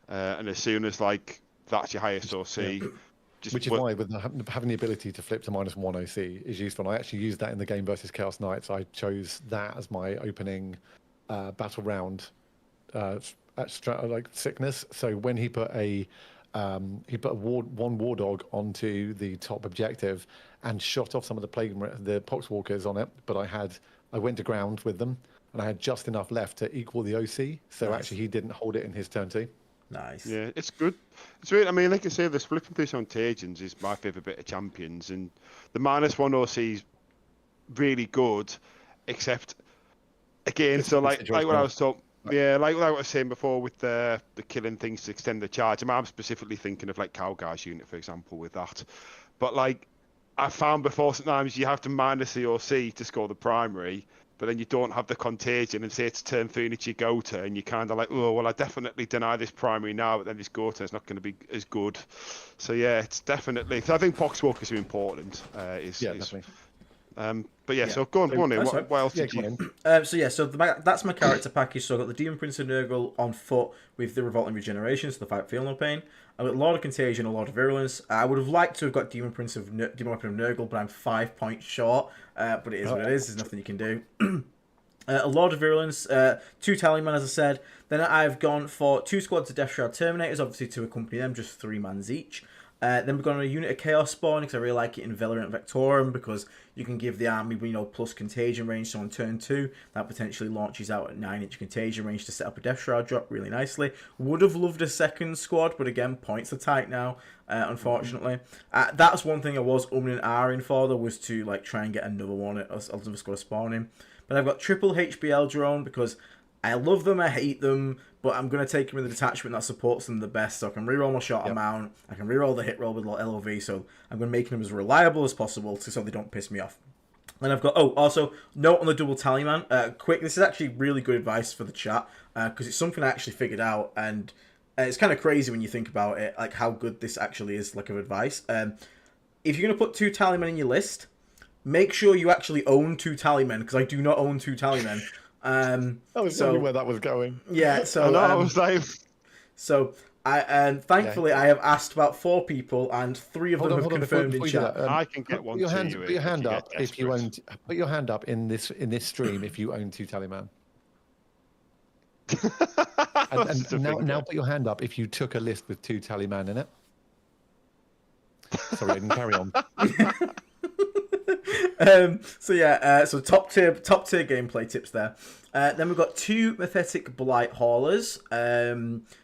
And as soon as, like, that's your highest OC... Yeah. Which is why with having the ability to flip to -1 OC is useful. And I actually used that in the game versus Chaos Knights. I chose that as my opening battle round like sickness. So when he put one war dog onto the top objective and shot off some of the Poxwalkers on it, but I went to ground with them and I had just enough left to equal the OC. So actually he didn't hold it in his turn 2. Nice. Yeah, it's good. It's really, I mean, like I say, the flipping through Contagions is my favourite bit of Champions, and the -1 OC is really good, except again, so like what I was talking, like what I was saying before with the killing things to extend the charge. I'm specifically thinking of like Cowguy's unit, for example, with that. But like I found before, sometimes you have to minus the OC to score the primary, but then you don't have the Contagion, and say it's turn 3 and it's your go turn, and you're kind of like, oh, well, I definitely deny this primary now, but then this go turn is not going to be as good. So yeah, it's definitely... So I think Poxwalkers are important. Definitely. But yeah, so go on in. What else did you... So that's my character package. So I've got the Demon Prince of Nurgle on foot with the Revolting Regeneration, so the fight Feel No Pain. I've got Lord of Contagion and Lord of Virulence. I would have liked to have got Demon Weapon of Nurgle, but I'm 5 points short. But it is what it is. There's nothing you can do. A Lord of Virulence, 2 Tallyman, as I said. Then I've gone for 2 squads of Death Shroud Terminators, obviously to accompany them, just 3 mans each. Then we've got a unit of Chaos Spawn, because I really like it in Valorant Vectorum, because you can give the army, plus Contagion range, so on turn 2, that potentially launches out at 9-inch Contagion range to set up a Death Shroud drop really nicely. Would have loved a second squad, but again, points are tight now, unfortunately. That's one thing I was umming and ahhing for, though, was to like try and get another one, another squad of spawning. But I've got triple HBL drone, because I love them, I hate them, but I'm going to take them in the detachment that supports them the best, so I can reroll my shot amount, I can reroll the hit roll with LOV, so I'm going to make them as reliable as possible so they don't piss me off. And I've got, also, note on the double tally man, quick, this is actually really good advice for the chat, because it's something I actually figured out, and it's kind of crazy when you think about it, like how good this actually is, like, of advice. If you're going to put 2 tallymen in your list, make sure you actually own 2 tallymen, because I do not own 2 tallymen. I was wondering where that was going. Yeah, so I know, I was like... So thankfully I have asked about 4 people, and 3 of them have confirmed in chat. I can get one to you. Put your hand up if you own. Put your hand up in this stream if you own 2 tallyman. and now put your hand up if you took a list with 2 tallyman in it. Sorry, I didn't carry on. So top tier gameplay tips there. Then we've got 2 Mythetic Blight Haulers.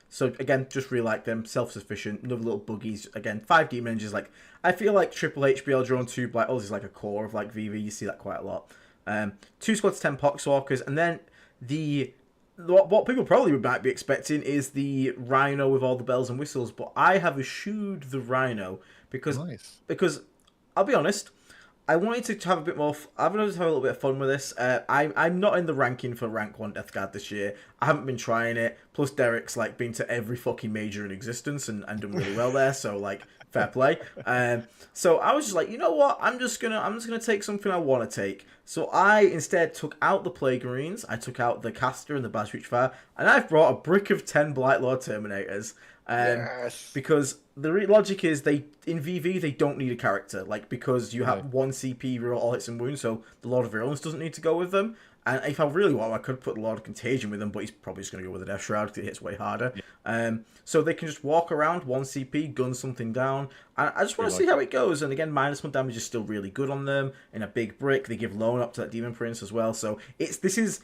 So again, just really like them, self-sufficient, another little buggies. Again, 5 demon engines. Like, I feel like triple HBL drone 2 Blight Haulers is like a core of like VV. You see that quite a lot. 2 squads 10 Poxwalkers, and then what people probably might be expecting is the Rhino with all the bells and whistles. But I have eschewed the Rhino because I'll be honest, I wanted to have a bit more. I wanted to have a little bit of fun with this. I'm not in the ranking for rank 1 Death Guard this year. I haven't been trying it. Plus, Derek's like been to every fucking major in existence and done really well there. So like, fair play. So I was just like, you know what? I'm just gonna take something I want to take. So I instead took out the Plague Marines. I took out the Caster and the Baz Fire, and I've brought a brick of 10 Blightlord Terminators. Yes. Because the logic is in VV they don't need a character, like, because you have 1 CP reroll all hits and wounds, so the Lord of Virulence doesn't need to go with them. And if I really want, I could put the Lord of Contagion with them, but he's probably just going to go with a Death Shroud because it hits way harder. Yeah. So they can just walk around 1 CP, gun something down, and I just want to see how it goes. And again, -1 damage is still really good on them in a big brick. They give loan up to that Demon Prince as well. So this is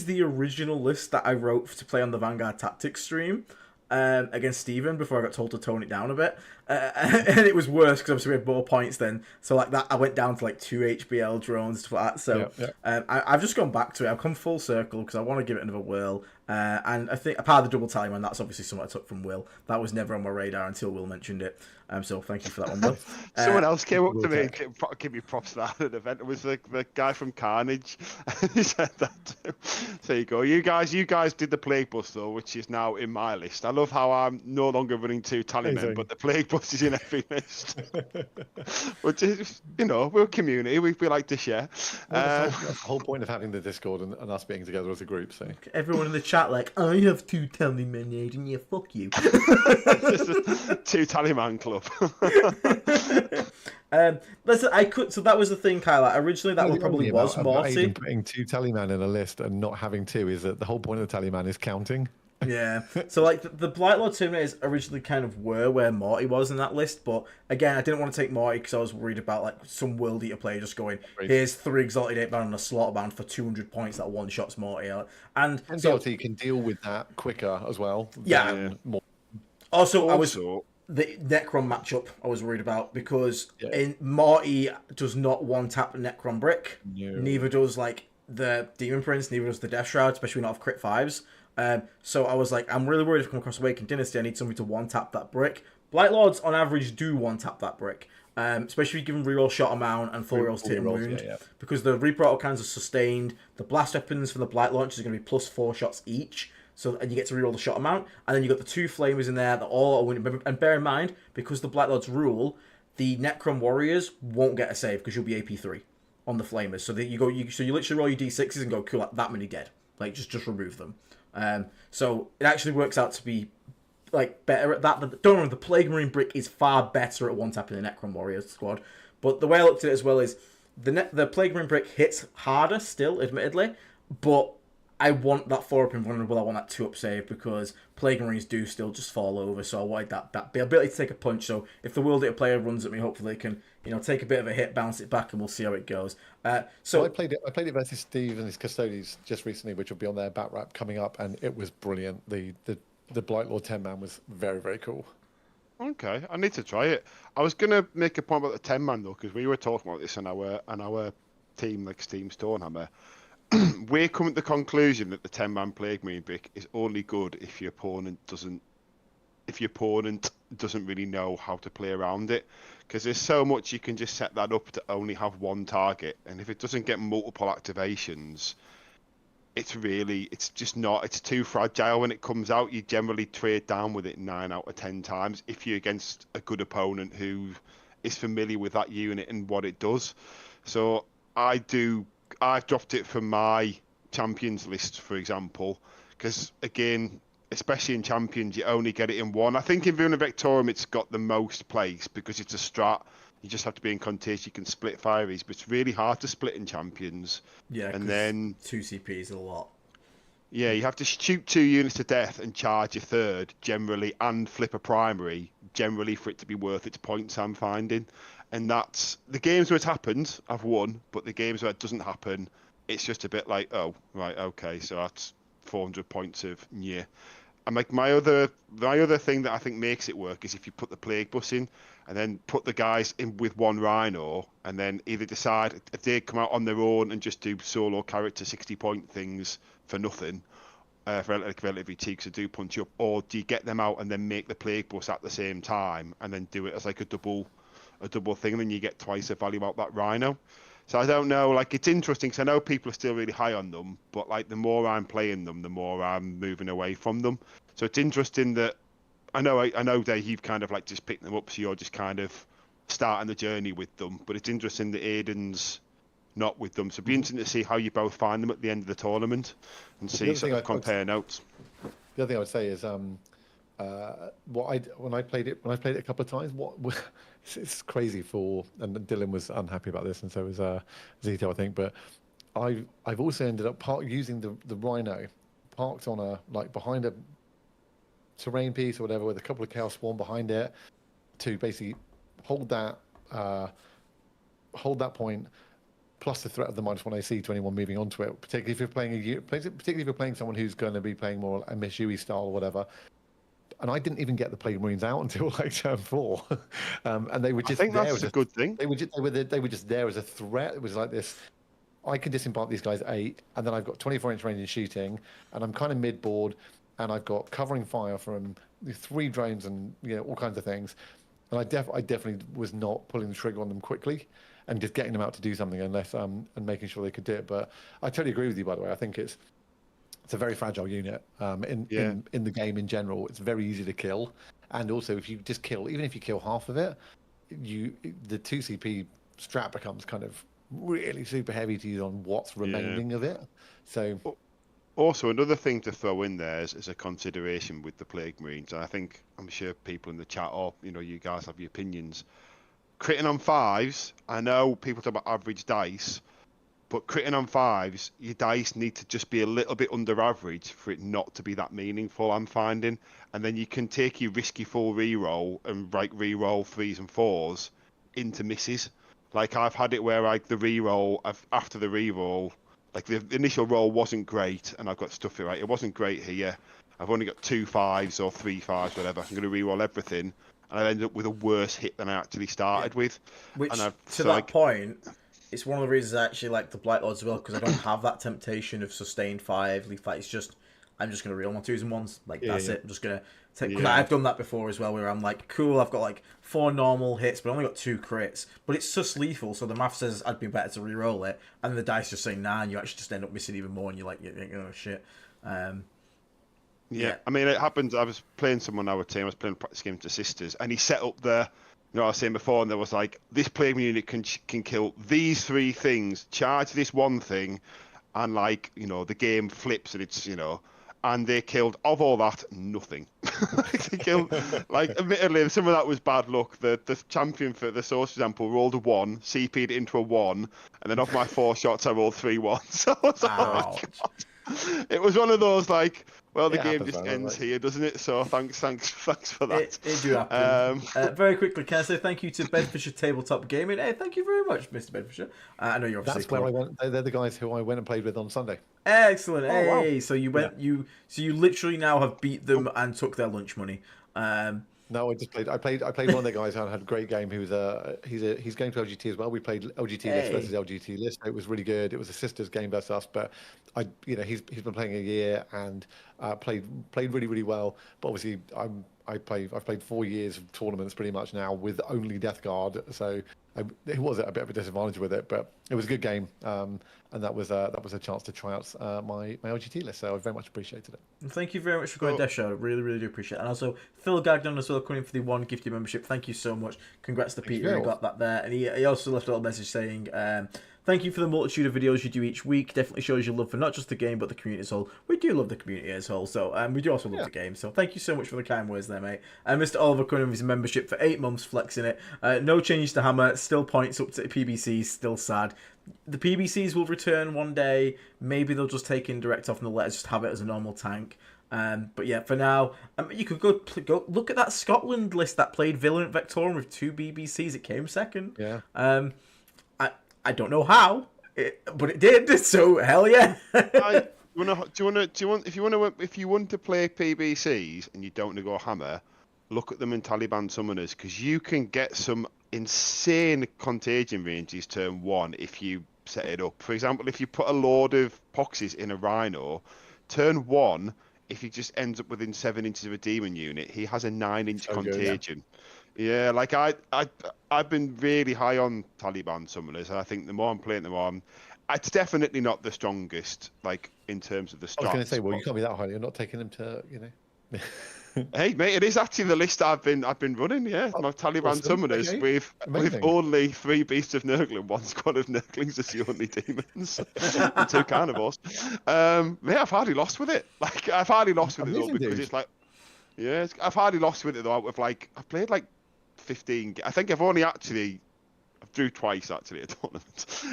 the original list that I wrote to play on the Vanguard Tactics stream. Against Steven before I got told to tone it down a bit, and it was worse because obviously we had more points then, so like that I went down to like 2 HBL drones, stuff like that. So I've just gone back to it. I've come full circle because I want to give it another whirl, and I think a part of the double tally man, that's obviously something I took from Will. That was never on my radar until Will mentioned it, so thank you for that one, Will. Someone else came up to me and give me props for that at an event. It was the guy from Carnage. He said that too. So you go, you guys did the Plague Bus though, which is now in my list. I love how I'm no longer running 2 tallymen, but the Plague Bus is in every list. Which is, we're a community. We like to share. Well, that's the whole point of having the Discord and us being together as a group. So everyone in the chat like, I have 2 tallymen, Aiden. Yeah, fuck you. It's just a 2 tallyman club. So that was the thing, Kyle. Like, originally, that one probably was Morty. Putting 2 tallyman in a list and not having 2 is that the whole point of the tallyman is counting. Yeah. So like the Blightlord Terminators originally kind of were where Morty was in that list, but again, I didn't want to take Morty because I was worried about like some World Eater player just going, here's 3 Exalted 8-bound and a Slaughter bound for 200 points that one shots Morty. And so can deal with that quicker as well. Yeah. Also, the Necron matchup I was worried about because in Morty does not one-tap Necron Brick. No. Neither does like the Demon Prince, neither does the Death Shroud, especially not of crit 5s. So I was like, I'm really worried if I come across Awakened Dynasty, I need somebody to one-tap that brick. Blightlords, on average, do one-tap that brick. Especially if you give them reroll shot amount and full rerolls hit and wound. Yeah. Because the Reaper autocannons are sustained. The blast weapons for the Blight launchers are going to be plus 4 shots each. And you get to reroll the shot amount. And then you got the 2 flamers in there that all are winning. And bear in mind, because the Blightlords rule, the Necron Warriors won't get a save because you'll be AP3 on the flamers. So you literally roll your D6s and go, cool, like, that many dead. Like, just remove them. So it actually works out to be like better at that. Don't remember, the Plague Marine Brick is far better at one-tapping the Necron Warriors squad. But the way I looked at it as well is the Plague Marine Brick hits harder still, admittedly, but I want that 4-up invulnerable, I want that 2-up save because Plague Marines do still just fall over, so I wanted that ability to take a punch. So if the World Eater player runs at me, hopefully they can take a bit of a hit, bounce it back, and we'll see how it goes. So I played it versus Steve and his Custodies just recently, which will be on their Bat Wrap coming up, and it was brilliant. The Blightlord 10-man was very, very cool. Okay, I need to try it. I was gonna make a point about the 10-man though, because we were talking about this on our team, like Steam Stonehammer. we're coming to the conclusion that the 10-man Plague Marine brick is only good if your opponent doesn't really know how to play around it, because there's so much you can just set that up to only have one target, and if it doesn't get multiple activations, it's too fragile when it comes out. You generally trade down with it 9 out of 10 times if you're against a good opponent who is familiar with that unit and what it does. So I've dropped it from my champions list, for example, because again, especially in champions, you only get it in one. I think in Virulent Vectorum it's got the most place because it's a strat. You just have to be in Contagion. You can split fieries, but it's really hard to split in champions. Yeah, and then 2 CP is a lot. Yeah, you have to shoot 2 units to death and charge your third, generally, and flip a primary, generally, for it to be worth its points, I'm finding. And that's the games where it happens, I've won, but the games where it doesn't happen, it's just a bit like, oh, right, okay, so that's 400 points of yeah. And like my other thing that I think makes it work is if you put the Plague Bus in and then put the guys in with one Rhino and then either decide if they come out on their own and just do solo character 60-point things for nothing, for relatively cheap, so do punch up, or do you get them out and then make the Plague Bus at the same time and then do it as like a double thing, and then you get twice the value out that Rhino. So I don't know, like it's interesting because I know people are still really high on them, but like the more I'm playing them, the more I'm moving away from them. So it's interesting that I know Dave, you've kind of like just picked them up, so you're just kind of starting the journey with them. But it's interesting that Aiden's not with them, so it'd be interesting to see how you both find them at the end of the tournament and see compare notes. The other thing I would say is when I played it a couple of times, it's crazy and Dylan was unhappy about this, and so was Zito, I think. But I've also ended up using the Rhino parked on behind a terrain piece or whatever with a couple of Chaos Swarm behind it to basically hold that point plus the threat of the -1 AC to anyone moving onto it, particularly if you're playing someone who's going to be playing more MSUE style or whatever. And I didn't even get the Plague Marines out until like turn 4, and they were just. I think that's a good thing. They were just there as a threat. It was like this. I can disembark these guys 8, and then I've got 24-inch range in shooting, and I'm kind of mid-board, and I've got covering fire from 3 drones and all kinds of things. And I definitely was not pulling the trigger on them quickly, and just getting them out to do something unless and making sure they could do it. But I totally agree with you, by the way. I think it's a very fragile unit in the game in general. It's very easy to kill, and also if you just kill, even if you kill half of it, the 2 CP strat becomes kind of really super heavy to use on what's remaining of it. So also another thing to throw in there is a consideration with the Plague Marines, and I'm sure people in the chat or you guys have your opinions. Critting on 5s, I know people talk about average dice, but critting on 5s, your dice need to just be a little bit under average for it not to be that meaningful, I'm finding. And then you can take your risky full reroll and reroll 3s and 4s into misses. Like I've had it where like the reroll after the reroll, like the initial roll wasn't great, and I've got stuff here, right? It wasn't great here. I've only got 2 5s or 3 5s, whatever. I'm going to reroll everything, and I ended up with a worse hit than I actually started with. Which, to that point, it's one of the reasons I actually like the Blight Lords as well, because I don't have that temptation of sustained 5, leaf fight. It's just, I'm just going to reroll my 2s and 1s. Like, that's it. I'm just going to take... Because I've done that before as well, where I'm like, cool, I've got like 4 normal hits, but I only got 2 crits. But it's just lethal, so the math says I'd be better to reroll it, and the dice just say nah, and you actually just end up missing even more, and you're like, oh, shit. Yeah, I mean, it happens. I was playing someone on our team. I was playing a practice game to Sisters, and he set up the... I was saying before, and there was like, this Plague unit can kill these 3 things, charge this one thing, and like, the game flips, and it's, and they killed, of all that, nothing. They killed, like, admittedly, some of that was bad luck. The champion for the source, for example, rolled a 1, CP'd into a 1, and then of my 4 shots, I rolled 3 1s. So I was like, oh my God. It was one of those, like, well, the game just ends here, doesn't it? So thanks for that. It do happen. Very quickly, can I say thank you to Bedfordshire Tabletop Gaming? Hey, thank you very much, Mr. Bedfordshire. I know you're obviously... That's where I went. They're the guys who I went and played with on Sunday. Excellent. Hey, wow. So you went. So you literally now have beat them and took their lunch money. No, I just played. I played one of the guys and had a great game. He's going to LGT as well. We played LGT list versus LGT list. It was really good. It was a sisters game versus us, but he's been playing a year and played really well. But obviously, I've played 4 years of tournaments pretty much now with only Death Guard, so it was at a bit of a disadvantage with it. But it was a good game, and that was a chance to try out my LGT list. So I very much appreciated it. Thank you very much for going, Desha. I really do appreciate it. And also Phil Gagnon as well, coming for the 1 gifted membership. Thank you so much. Congrats to Peter who got that there, and he also left a little message saying, thank you for the multitude of videos you do each week. Definitely shows your love for not just the game, but the community as a whole. We do love the community as a whole, so we do also love the game. So thank you so much for the kind words there, mate. And Mr. Oliver coming with his membership for 8 months, flexing it. No changes to Hammer, still points up to the PBCs, still sad. The PBCs will return one day. Maybe they'll just take Indirect off and they'll let us just have it as a normal tank. But yeah, for now, you could go look at that Scotland list that played Virulent Vectorum with 2 BBCs. It came second. Yeah. I don't know how, but it did. So hell yeah. If you want to play PBCs and you don't want to go Hammer, look at them in Taliban Summoners, because you can get some insane contagion ranges turn 1 if you set it up. For example, if you put a load of Poxes in a Rhino, turn 1, if he just ends up within 7 inches of a demon unit, he has a 9-inch contagion. Good, yeah, like I've been really high on Taliban Summoners, and I think the more I'm playing, the more it's definitely not the strongest, like in terms of the stats. I was going to say, well, you can't be that high. You're not taking them to, Hey mate, it is actually the list I've been running. Yeah, my Taliban Summoners with only 3 beasts of Nurgle and 1 squad of Nurglings as the only demons and 2 carnivores. Yeah, I've hardly lost with it. Like I've hardly lost with it though, because it's like, yeah, I've hardly lost with it though. With like I've played like 15. I think I've only actually drew twice actually at tournaments.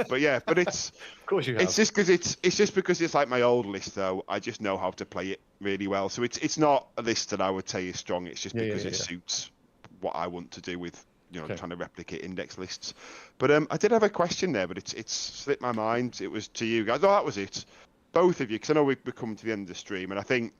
But yeah, but it's of course you have. It's just because it's like my old list though. I just know how to play it really well. So it's not a list that I would say is strong. It's just because it suits what I want to do with trying to replicate index lists. But I did have a question there, but it's slipped my mind. It was to you guys. Oh, that was it. Both of you, because I know we're coming to the end of the stream, and I think.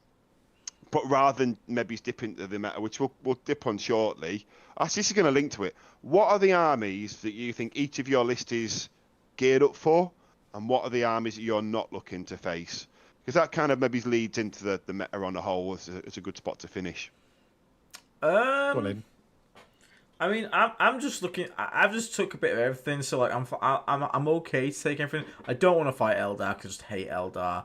But rather than maybe dip into the meta, which we'll dip on shortly, actually this is going to link to it. What are the armies that you think each of your list is geared up for, and what are the armies that you're not looking to face? Because that kind of maybe leads into the meta on the whole. It's a good spot to finish. I mean, I'm just looking. I've just took a bit of everything, so like I'm okay to take everything. I don't want to fight Eldar because I just hate Eldar.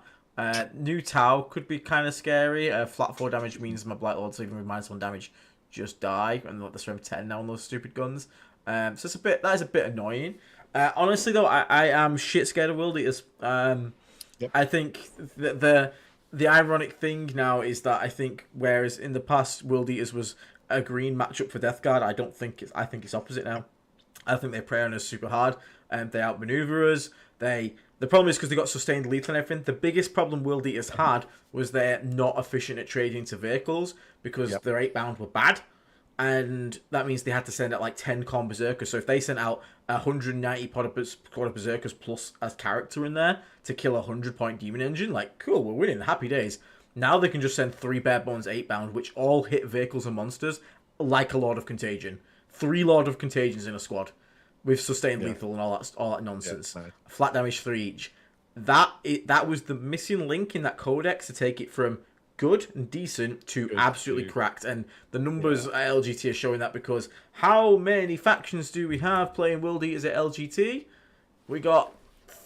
New Tau could be kind of scary. Flat 4 damage means my Blight Lords, even with -1 damage, just die, and let the strength 10 now on those stupid guns. So it's that is a bit annoying. Honestly though, I am shit scared of World Eaters. I think the ironic thing now is that I think whereas in the past World Eaters was a green matchup for Death Guard, I think it's opposite now. I think they prey on us super hard, and they outmaneuver us. The problem is because they got sustained lethal and everything. The biggest problem World Eaters had was they're not efficient at trading to vehicles because their 8-bound were bad. And that means they had to send out like 10 Khorne Berzerkers. So if they sent out 190 squad of Berzerkers plus a character in there to kill a 100-point demon engine, like, cool, we're winning, happy days. Now they can just send 3 bare bones 8-bound, which all hit vehicles and monsters like a Lord of Contagion. 3 Lord of Contagions in a squad. With sustained lethal and all that nonsense. Yeah, flat damage 3 each. That was the missing link in that codex to take it from good and decent to absolutely cracked. And the numbers at LGT are showing that, because how many factions do we have playing World Eaters at LGT? We got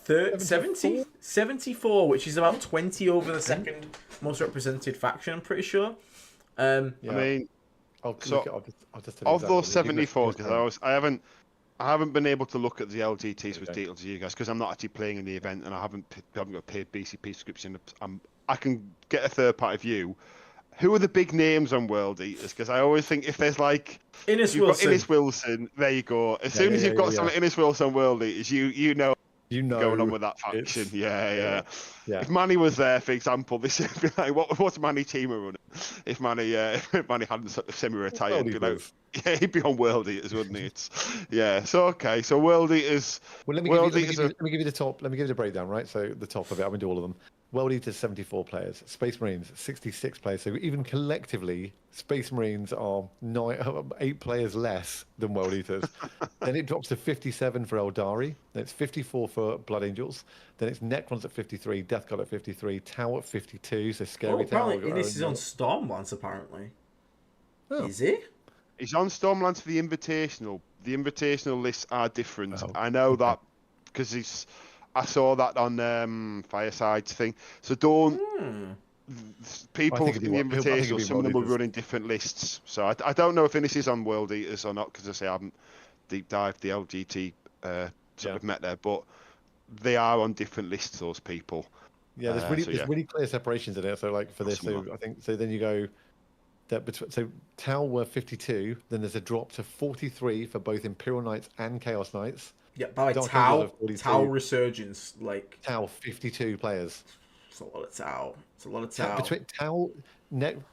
74, which is about 20 over the second most represented faction, I'm pretty sure. I mean, I'll just of those 74, because I haven't been able to look at the LGTs with details to you guys because I'm not actually playing in the event and I haven't got a paid BCP subscription. I can get a third-party view. Who are the big names on World Eaters? Because I always think if there's like Innes Wilson, there you go. As soon as you've got some Innes Wilson on World Eaters, you know going on with that faction. Yeah. If Manny was there, for example, this would be like, what's Manny team running? If Manny hadn't sort of semi-retired, he'd be on World Eaters, wouldn't he? So World Eaters. Well, let me give you the top. Let me give you the breakdown, right? So the top of it, I'm going to do all of them. World Eaters 74 players, Space Marines 66 players. So even collectively, Space Marines are 8 players less than World Eaters. Then it drops to 57 for Eldari. Then it's 54 for Blood Angels. Then it's Necrons at 53, Death God at 53, Tau at 52. So Scary Tau. Apparently Innis is on Stormlance. Apparently, is he? He's on Stormlands for the Invitational. The Invitational lists are different. I know that because I saw that on Fireside's thing. So don't people in the Invitational. Some of them will run in different lists. So I don't know if this is on World Eaters or not, because I haven't deep dived the LGT sort of met there, but they are on different lists. Those people. Yeah, there's really clear separations in it. So like for this, so I think so. Then you go. So Tau were 52. Then there's a drop to 43 for both Imperial Knights and Chaos Knights. Yeah, by the way, Tau Resurgence, like Tau 52 players. It's a lot of Tau. It's a lot of Tau. Between Tau,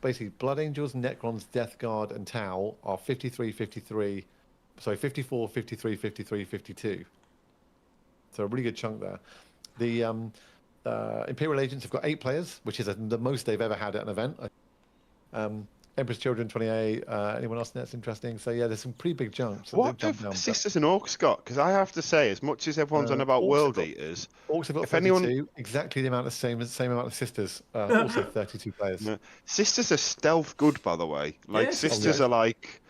basically Blood Angels, Necrons, Death Guard, and Tau are 53, 53. Sorry, 54, 53, 53, 52. So a really good chunk there. The Imperial Agents have got 8 players, which is the most they've ever had at an event. Emperor's Children 28. Anyone else that's interesting? So yeah, there's some pretty big jumps. What have Sisters and Orcs got? Because I have to say, as much as everyone's on about World Eaters, Orcs have got 32, exactly the amount of same amount of Sisters. Also 32 players. No. Sisters are stealth good, by the way. Like Sisters are like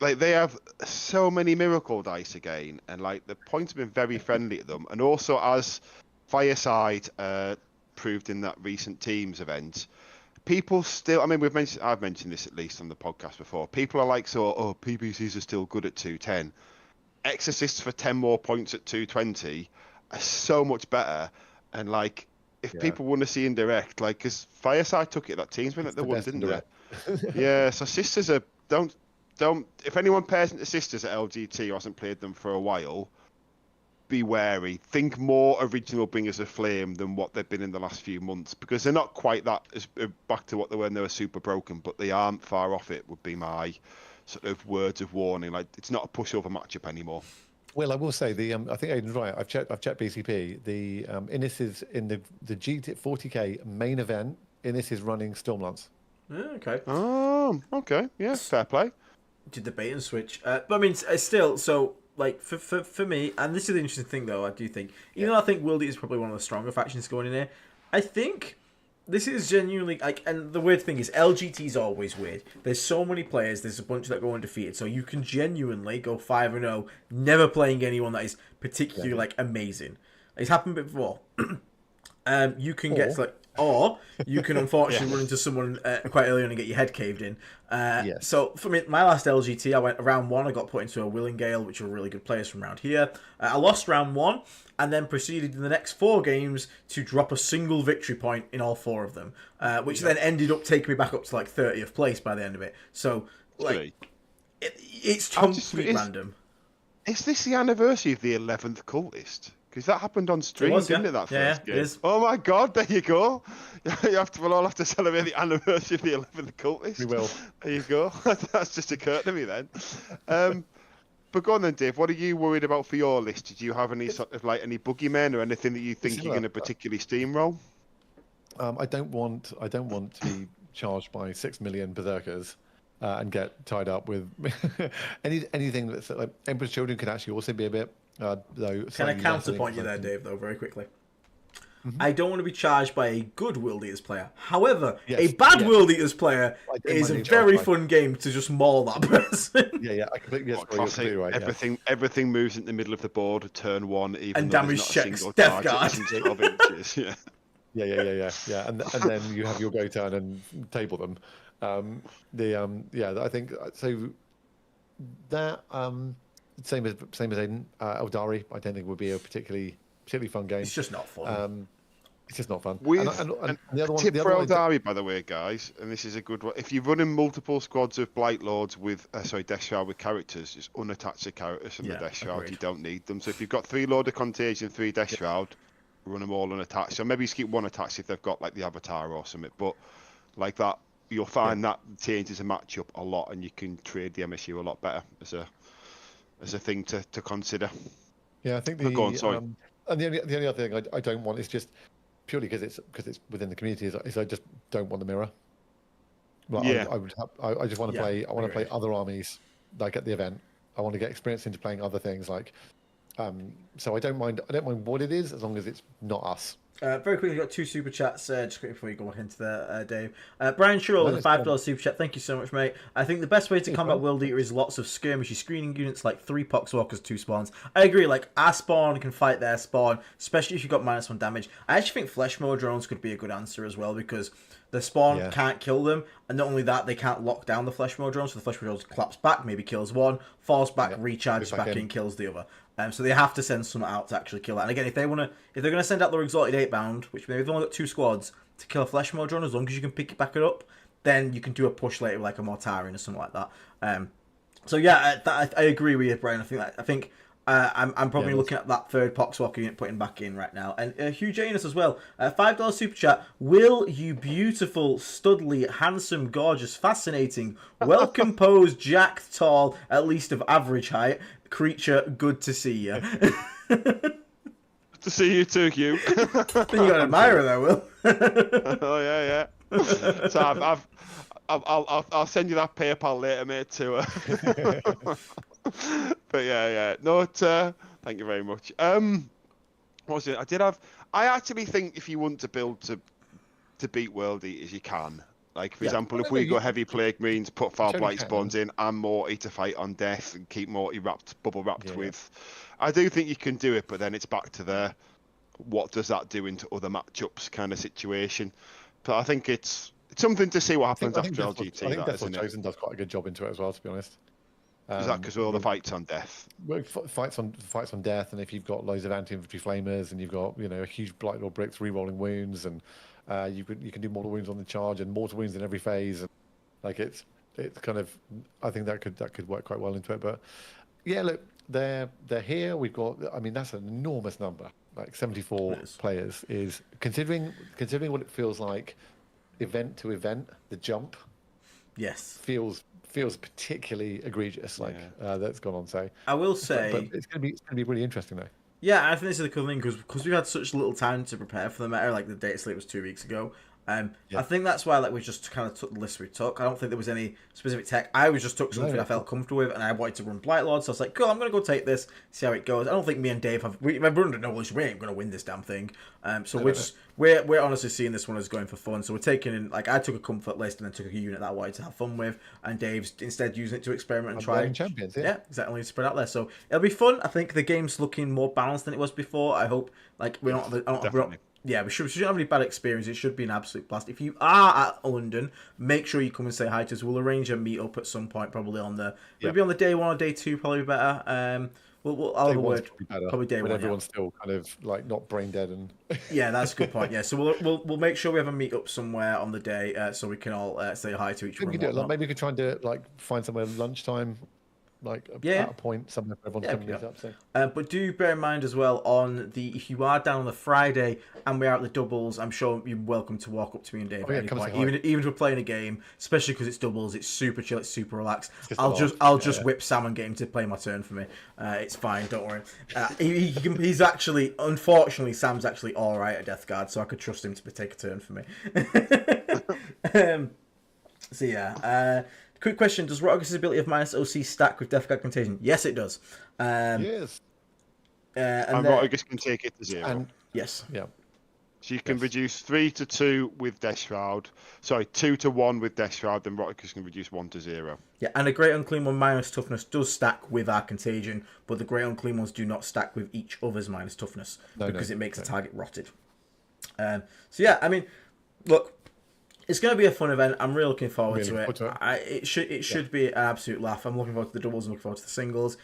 they have so many miracle dice again, and like the points have been very friendly to them. And also, as Fireside proved in that recent Teams event. People still, I mean, I've mentioned this at least on the podcast before. People are like, PPCs are still good at 210. Exorcists for 10 more points at 220 are so much better. And like, if people want to see in direct, like, because Fireside took it, that Teams went at the one, didn't they? Yeah, so Sisters are, don't, if anyone pairs into Sisters at LGT or hasn't played them for a while, be wary. Think more original Bringers of Flame than what they've been in the last few months, because they're not quite that as back to what they were when they were super broken, but they aren't far off it, would be my sort of words of warning. Like, it's not a pushover matchup anymore. Well, I will say I think Aidan's right. I've checked BCP. The Innis is in the GT 40k main event. Innis is running Stormlance. Okay. Oh, okay. Yeah, fair play. Did the bait and switch, but I mean, still, so. Like, for me, and this is the interesting thing, though, I do think, even though I think World Eaters is probably one of the stronger factions going in here, I think this is genuinely, like, and the weird thing is, LGT is always weird. There's so many players, there's a bunch that go undefeated, so you can genuinely go 5-0, never playing anyone that is particularly, like, amazing. It's happened before. You can get, like, or you can unfortunately run into someone quite early on and get your head caved in. So for me, my last LGT, I went round 1. I got put into a Willingale, which were really good players from around here. I lost round 1 and then proceeded in the next 4 games to drop a single victory point in all 4 of them, which then ended up taking me back up to like 30th place by the end of it. So like, it's completely random. Is this the anniversary of the 11th Cultist? Because that happened on stream, didn't it, that first game? It is. Oh my God, there you go. We'll all have to celebrate the anniversary of the 11th Cultist. We will. There you go. That's just occurred to me then. But go on then, Dave. What are you worried about for your list? Did you have any sort of like any boogeymen or anything that you think you're going to particularly steamroll? I don't want to be charged by 6 million Berzerkers and get tied up with anything that's like Emperor's Children could actually also be a bit. Though, can I counterpoint you there, Dave, though, very quickly? I don't want to be charged by a good World Eaters player. However, a bad World Eaters player is a very fun game to just maul that person. I completely agree. Right, everything moves in the middle of the board at turn 1, even and damage checks Death Guard. Yeah. And then you have your go turn and table them. I think so. That same as Eldari, I don't think would be a particularly fun game. It's just not fun. It's just not fun. And the other one, tip for Eldari, by the way, guys, and this is a good one. If you're running multiple squads of Blight Lords with, Death Shroud with characters, just unattach the characters from the Death Shroud. Agreed. You don't need them. So if you've got 3 Lord of Contagion, 3 Death Shroud, run them all unattached. So maybe just keep 1 attached if they've got like the Avatar or something. But like that, you'll find that changes a matchup a lot, and you can trade the MSU a lot better as a thing to consider. Yeah, I think go on, sorry. And the only other thing I don't want is just purely because it's within the community, is I just don't want the mirror. Well, Yeah. I just want to play. I want to play other armies like at the event. I want to get experience into playing other things like. So I don't mind what it is as long as it's not us. Very quickly, got 2 super chats just quickly before you go back into the Dave. Brian Sherrill with a $5 super chat. Thank you so much, mate. I think the best way to combat World Eater is lots of skirmishy screening units like 3 Poxwalkers, 2 spawns. I agree, like our spawn can fight their spawn, especially if you've got -1 damage. I actually think flesh mode drones could be a good answer as well because the spawn can't kill them, and not only that, they can't lock down the flesh mode drone, so the flesh mode drone collapse back, maybe kills one, falls back, recharges back in, kills the other. So they have to send someone out to actually kill that. And again, if they're gonna send out their exalted 8-bound, which maybe they've only got 2 squads to kill a flesh mode drone, as long as you can pick it back up, then you can do a push later with like a Mortarian or something like that. So yeah, I agree with you, Brian. I think I'm probably looking at that 3rd Poxwalker unit putting back in right now. And Hugh Janus as well. $5 super chat. Will you beautiful, studly, handsome, gorgeous, fascinating, well composed, jacked, tall, at least of average height creature, good to see you. Good to see you too, Hugh. You got an admirer there, Will. Oh yeah. So I'll send you that PayPal later, mate. Too. But yeah. No, thank you very much. What was it? I actually think if you want to build to beat World Eaters, you can. Like, for example, if we go heavy plague marines, put 4 blight spawns in, and Morty to fight on death, and keep Morty bubble wrapped with. I do think you can do it, but then it's back to the what does that do into other matchups kind of situation. But I think it's something to see what happens after LGT. I think that's what Chosen does quite a good job into it as well, to be honest. Is that because all the fights on death? Well, fights on death, and if you've got loads of anti-infantry flamers, and you've got a huge blight lord bricks re-rolling wounds, and you can do mortal wounds on the charge and mortal wounds in every phase, and like it's kind of, I think that could work quite well into it. But yeah, look, they're here. We've got, I mean, that's an enormous number. Like 74 players is considering what it feels like, event to event, the jump. Yes. Feels particularly egregious, that's gone on say. I will say, but it's gonna be really interesting though. Yeah, I think this is the cool thing because we've had such little time to prepare for the meta. Like the data slate was 2 weeks ago. I think that's why we just kind of took the list we took. I don't think there was any specific tech. I just took something I felt comfortable with, and I wanted to run Blight Lord, so I was like, cool, I'm going to go take this, see how it goes. I don't think me and Dave we've run no we ain't going to win this damn thing. We're honestly seeing this one as going for fun. So we're taking in, like, I took a comfort list and then took a unit that I wanted to have fun with, and Dave's instead using it to experiment and try. Champions, yeah, exactly, spread out there. So it'll be fun. I think the game's looking more balanced than it was before. I hope, like, we're not we shouldn't have any bad experience. It should be an absolute blast. If you are at London, make sure you come and say hi to us. We'll arrange a meet up at some point, probably on the maybe on the day 1 or day 2, probably better. I'll have a word. Probably day 1. Everyone's still kind of like not brain dead and. Yeah, that's a good point. Yeah, so we'll make sure we have a meet up somewhere on the day, so we can all say hi to each other. Maybe we could try and do it, like find somewhere lunchtime. Like at a point somewhere for everyone to come and meet up. So. But do bear in mind as well if you are down on the Friday and we're at the doubles, I'm sure you're welcome to walk up to me and Dave at any point. Even if we're playing a game, especially because it's doubles, it's super chill, it's super relaxed. I'll just whip Sam and get him to play my turn for me. It's fine, don't worry. He's actually, unfortunately, Sam's actually all right at Death Guard, so I could trust him to take a turn for me. So yeah. Quick question: does Rotterdam's ability of -OC stack with Death Guard Contagion? Yes, it does. Yes. And Rotterdam can take it to 0. Yes. Yeah. So you can reduce 3 to 2 with Death Shroud. Sorry, 2 to 1 with Death Shroud. Then Rotterdam can reduce 1 to 0. Yeah, and a Great Unclean one -toughness does stack with our Contagion, but the Great Unclean ones do not stack with each other's -toughness because it makes the target rotted. So yeah, I mean, look. It's going to be a fun event. I'm really looking forward to it. It should be an absolute laugh. I'm looking forward to the doubles. I'm looking forward to the singles.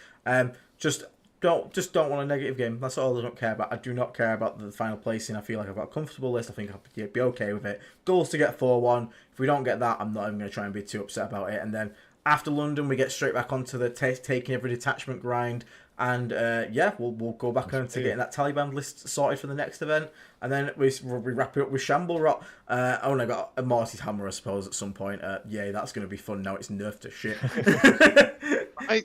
Just don't want a negative game. That's all I don't care about. I do not care about the final placing. I feel like I've got a comfortable list. I think I'll be okay with it. Goals to get 4-1. If we don't get that, I'm not even going to try and be too upset about it. And then after London, we get straight back onto the taking every detachment grind. And yeah, we'll go back on to getting that Taliban list sorted for the next event, and then we wrap it up with Shamble Rot. I got a Morty's Hammer, I suppose, at some point. Yeah, that's going to be fun now. It's nerfed to shit.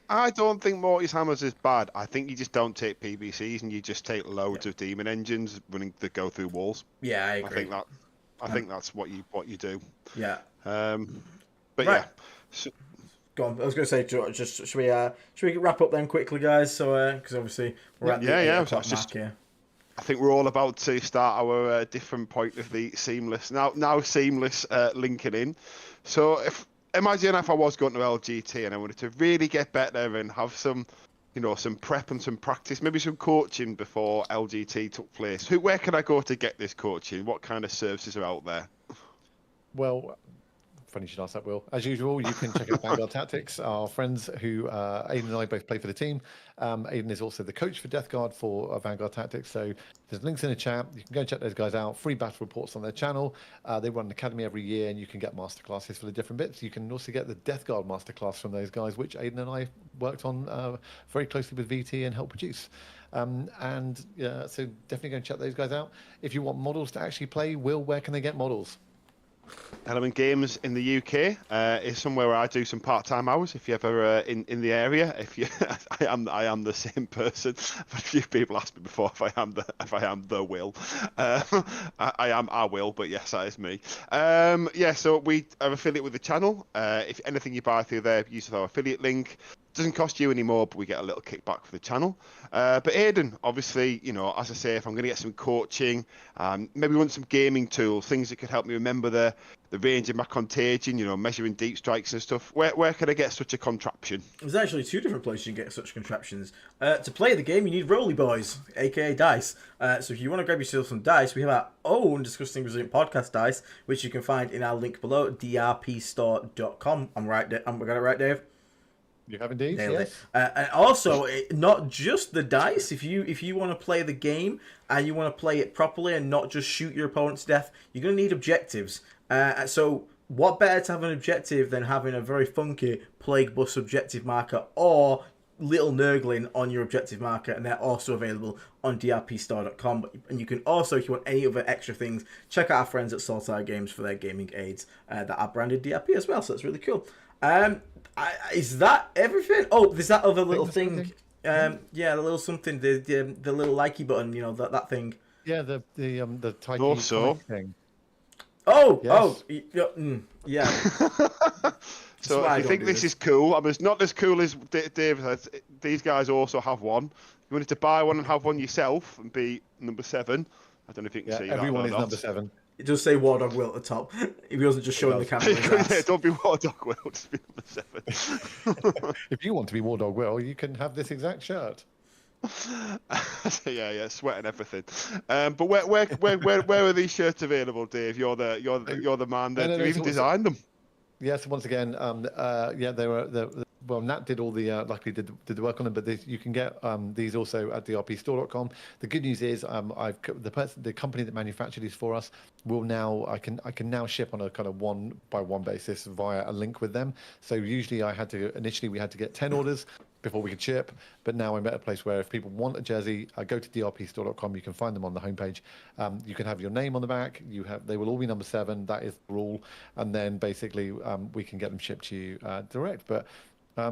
I don't think Morty's Hammers is bad. I think you just don't take PVCs and you just take loads of demon engines running that go through walls. Yeah, I agree. I think that's what you do. Yeah. But right. yeah. So, go on. I was going to say, just should we wrap up then quickly, guys? So because obviously we're at the 8 o'clock mark here. I think we're all about to start our different point of the seamless now seamless linking in. So imagine if I was going to LGT and I wanted to really get better and have some prep and some practice, maybe some coaching before LGT took place. Where can I go to get this coaching? What kind of services are out there? Well, funny you should ask that, Will. As usual, you can check out Vanguard Tactics, our friends who Aidan and I both play for the team. Aidan is also the coach for Death Guard for Vanguard Tactics. So there's links in the chat. You can go and check those guys out. Free battle reports on their channel. They run an academy every year, and you can get masterclasses for the different bits. You can also get the Death Guard masterclass from those guys, which Aidan and I worked on very closely with VT and helped produce. So definitely go and check those guys out. If you want models to actually play, Will, where can they get models? Element Games in the UK is somewhere where I do some part-time hours. If you're ever in the area, I am the same person. But a few people asked me before if I am the Will. I will, but yes, that is me. So we are affiliate with the channel. If anything you buy through there, use our affiliate link. Doesn't cost you any more, but we get a little kickback for the channel. But Aidan, obviously, as I say, if I'm going to get some coaching, maybe want some gaming tools, things that could help me remember the range of my contagion, measuring deep strikes and stuff. Where can I get such a contraption? There's actually 2 different places you can get such contraptions. To play the game, you need Rolly Boys, aka dice. So if you want to grab yourself some dice, we have our own Disgusting Resilient podcast dice, which you can find in our link below, drpstore.com. I got it right, Dave? You have indeed, yes. And also, not just the dice. If you want to play the game and you want to play it properly and not just shoot your opponent to death, you're going to need objectives. So what better to have an objective than having a very funky Plague Bus objective marker or little NURGLing on your objective marker, and they're also available on drpstore.com. And you can also, if you want any other extra things, check out our friends at Saltire Games for their gaming aids that are branded DRP as well, so that's really cool. Is that everything? Oh, there's that other little thing. The little something, the little likey button, that thing. Yeah, the Taiki also thing. Oh, yes. Yeah. So if you think this is cool, I mean, it's not as cool as Dave says. These guys also have one. If you wanted to buy one and have one yourself and be number 7, I don't know if you can see that. Everyone is number 7. It does say War Dog Will at the top. If he wasn't just showing the camera. Don't be War Dog Will, just be number 7. If you want to be War Dog Will, you can have this exact shirt. yeah, sweat and everything. But where are these shirts available, Dave? You're the man that you even designed them. Yes, once again, they were well, Nat did all the luckily did the work on them, but you can get these also at drpstore.com. The good news is the company that manufactured these for us will now I can now ship on a kind of 1-by-1 basis via a link with them. So usually initially we had to get 10 orders before we could ship, but now I'm at a place where if people want a jersey, go to drpstore.com. You can find them on the homepage. You can have your name on the back. They will all be number 7. That is the rule, and then basically we can get them shipped to you direct. But I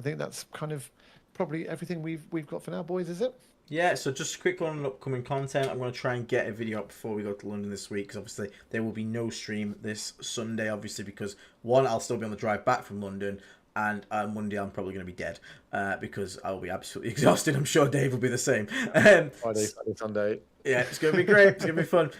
think that's kind of probably everything we've got for now, boys. Is it? Yeah, so just a quick one on upcoming content. I'm going to try and get a video up before we go to London this week, because obviously there will be no stream this Sunday, obviously, because one, I'll still be on the drive back from London, and Monday I'm probably going to be dead because I'll be absolutely exhausted. I'm sure Dave will be the same. Friday, Sunday. Yeah, it's going to be great. It's going to be fun.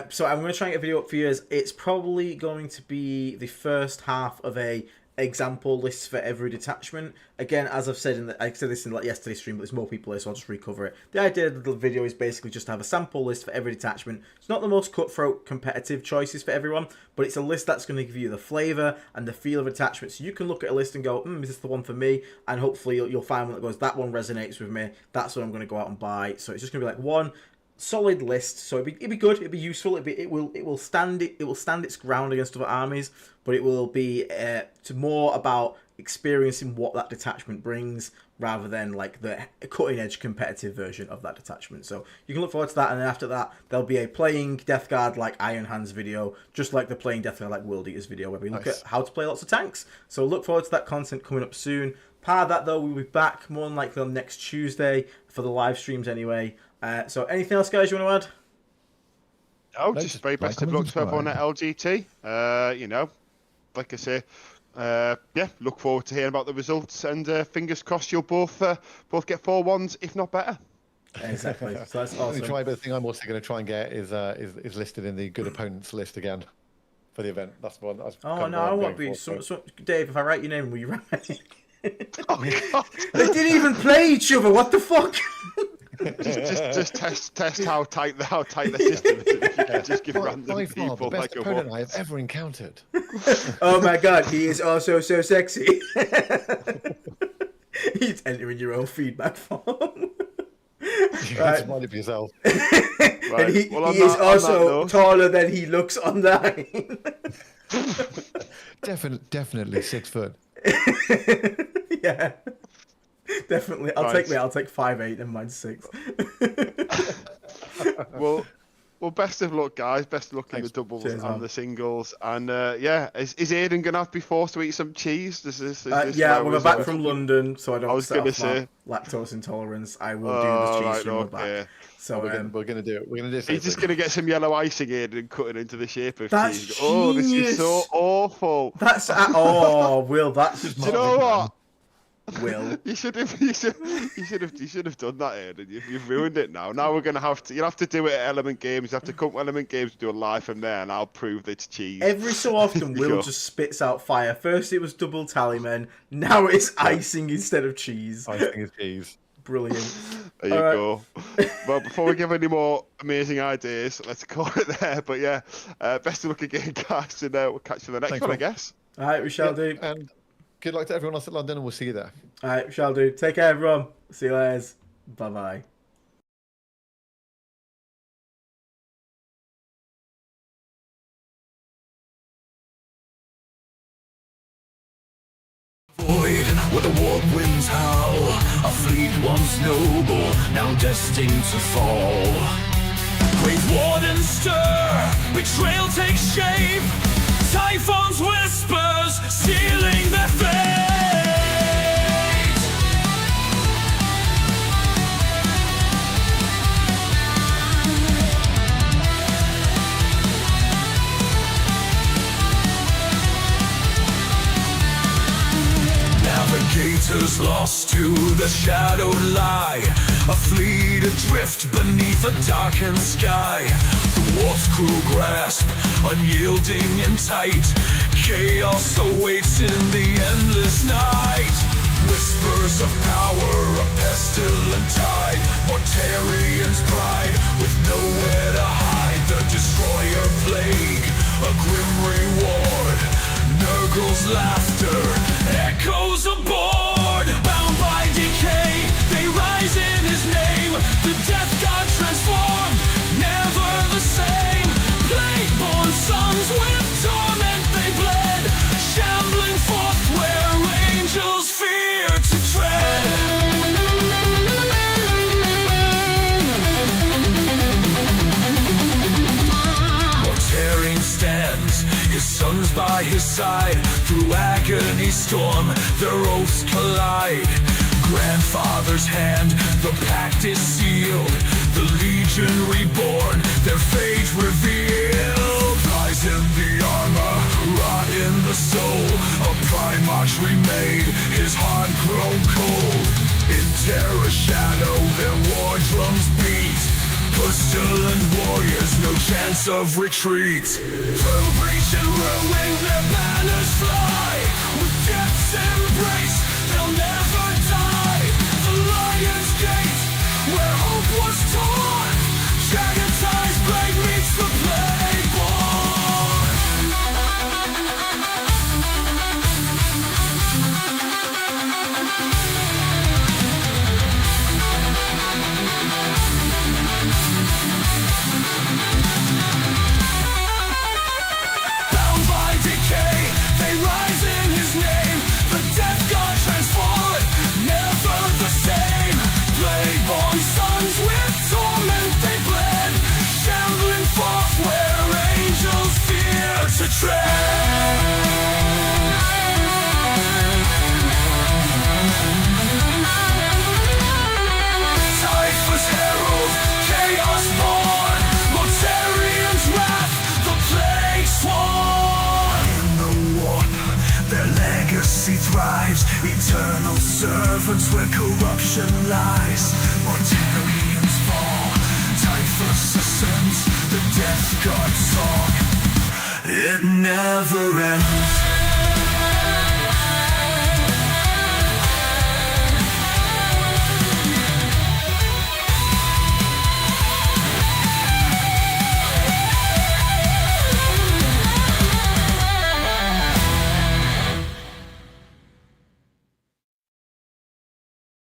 So I'm going to try and get a video up for you. It's probably going to be the first half of a example list for every detachment. Again, as I've said, I said this in yesterday's stream, but there's more people here, so I'll just recover it. The idea of the video is basically just to have a sample list for every detachment. It's not the most cutthroat competitive choices for everyone, but it's a list that's going to give you the flavour and the feel of attachment. So you can look at a list and go, is this the one for me? And hopefully you'll find one that goes, that one resonates with me. That's what I'm going to go out and buy. So it's just going to be like one solid list. So it'd be good. It'd be useful. It will stand its ground against other armies, but it will be to more about experiencing what that detachment brings rather than like the cutting edge competitive version of that detachment. So you can look forward to that, and then after that there'll be a playing Death Guard like Iron Hands video, just like the playing Death Guard like World Eaters video, where we look at how to play lots of tanks. So look forward to that content coming up soon. Part of that though, we'll be back more than likely on next Tuesday for the live streams anyway. So anything else, guys, you want to add? Oh, just very best of luck to everyone at LGT. You know, like I say, look forward to hearing about the results, and fingers crossed you'll both get 4-1s, if not better. Exactly. So that's awesome. The thing I'm also going to try and get is listed in the good opponents list again for the event. That's one. I won't be. Dave, if I write your name, will you write it? Oh, God. They didn't even play each other. What the fuck? just test how tight the system is. If you can just give random people the best opponent I have ever encountered. Oh my god, he is also so sexy. He's entering your own feedback form. Right. Mind it for yourself. Right. And he is also taller than he looks online. Definitely 6 foot. Yeah. Definitely. I'll take 5'8" and mine's 6. Well, best of luck, guys. Best of luck in the doubles and the singles. And is Aidan gonna have to be forced to eat some cheese? We're back from London, so I don't set off my lactose intolerance. I will do the cheese stream back. So we're gonna do it. We're gonna do it. He's just gonna get some yellow icing in and cut it into the shape of that's cheese. Oh, this is so awful. That's Will. That's do you know what? Will, you should have done that, Aidan. You've ruined it now. Now we're gonna have to. You have to do it at Element Games. You have to come to Element Games and do a live from there, and I'll prove that it's cheese. Every so often, Will just spits out fire. First, it was double tallymen. Now it's icing instead of cheese. Icing is cheese. Brilliant. There you go. Well, before we give any more amazing ideas, let's call it there. But yeah, best of luck again, guys, and we'll catch you in the next one, I guess. All right, we shall do. And good luck to everyone else at London, and we'll see you there. All right, we shall do. Take care, everyone. See you later. Bye-bye. Where the warm winds howl, a fleet once noble, now destined to fall. Great wardens stir, betrayal takes shape, typhoons whispers, sealing their fate. Navigators lost to the shadowed lie, a fleet adrift beneath a darkened sky. The warp's cruel grasp, unyielding and tight, chaos awaits in the endless night. Whispers of power, a pestilent tide, Mortarian's pride, with nowhere to hide. The destroyer plague, a grim reward, Nurgle's laughter echoes aboard. Bound by decay, they rise in his name. The Death God transformed, never the same. Plague-born sons with torment they bled, shambling forth where angels fear to tread. Mortarian stands, his sons by his side. Through agony storm, their oaths collide. Grandfather's hand, the pact is sealed. The Legion reborn, their fate revealed. Rise in the armor, rot in the soul. A Primarch remade, his heart grown cold. In terror shadow, their war drums beat. Pestilent warriors, no chance of retreat. Through breach and ruin, their banners fly. With death's embrace, they'll never die. The Lion's Gate, where hope was torn. Jagged blade meets the Plague-born. Eternal servants where corruption lies. Mortarians fall, Typhus ascends, the death god song. It never ends.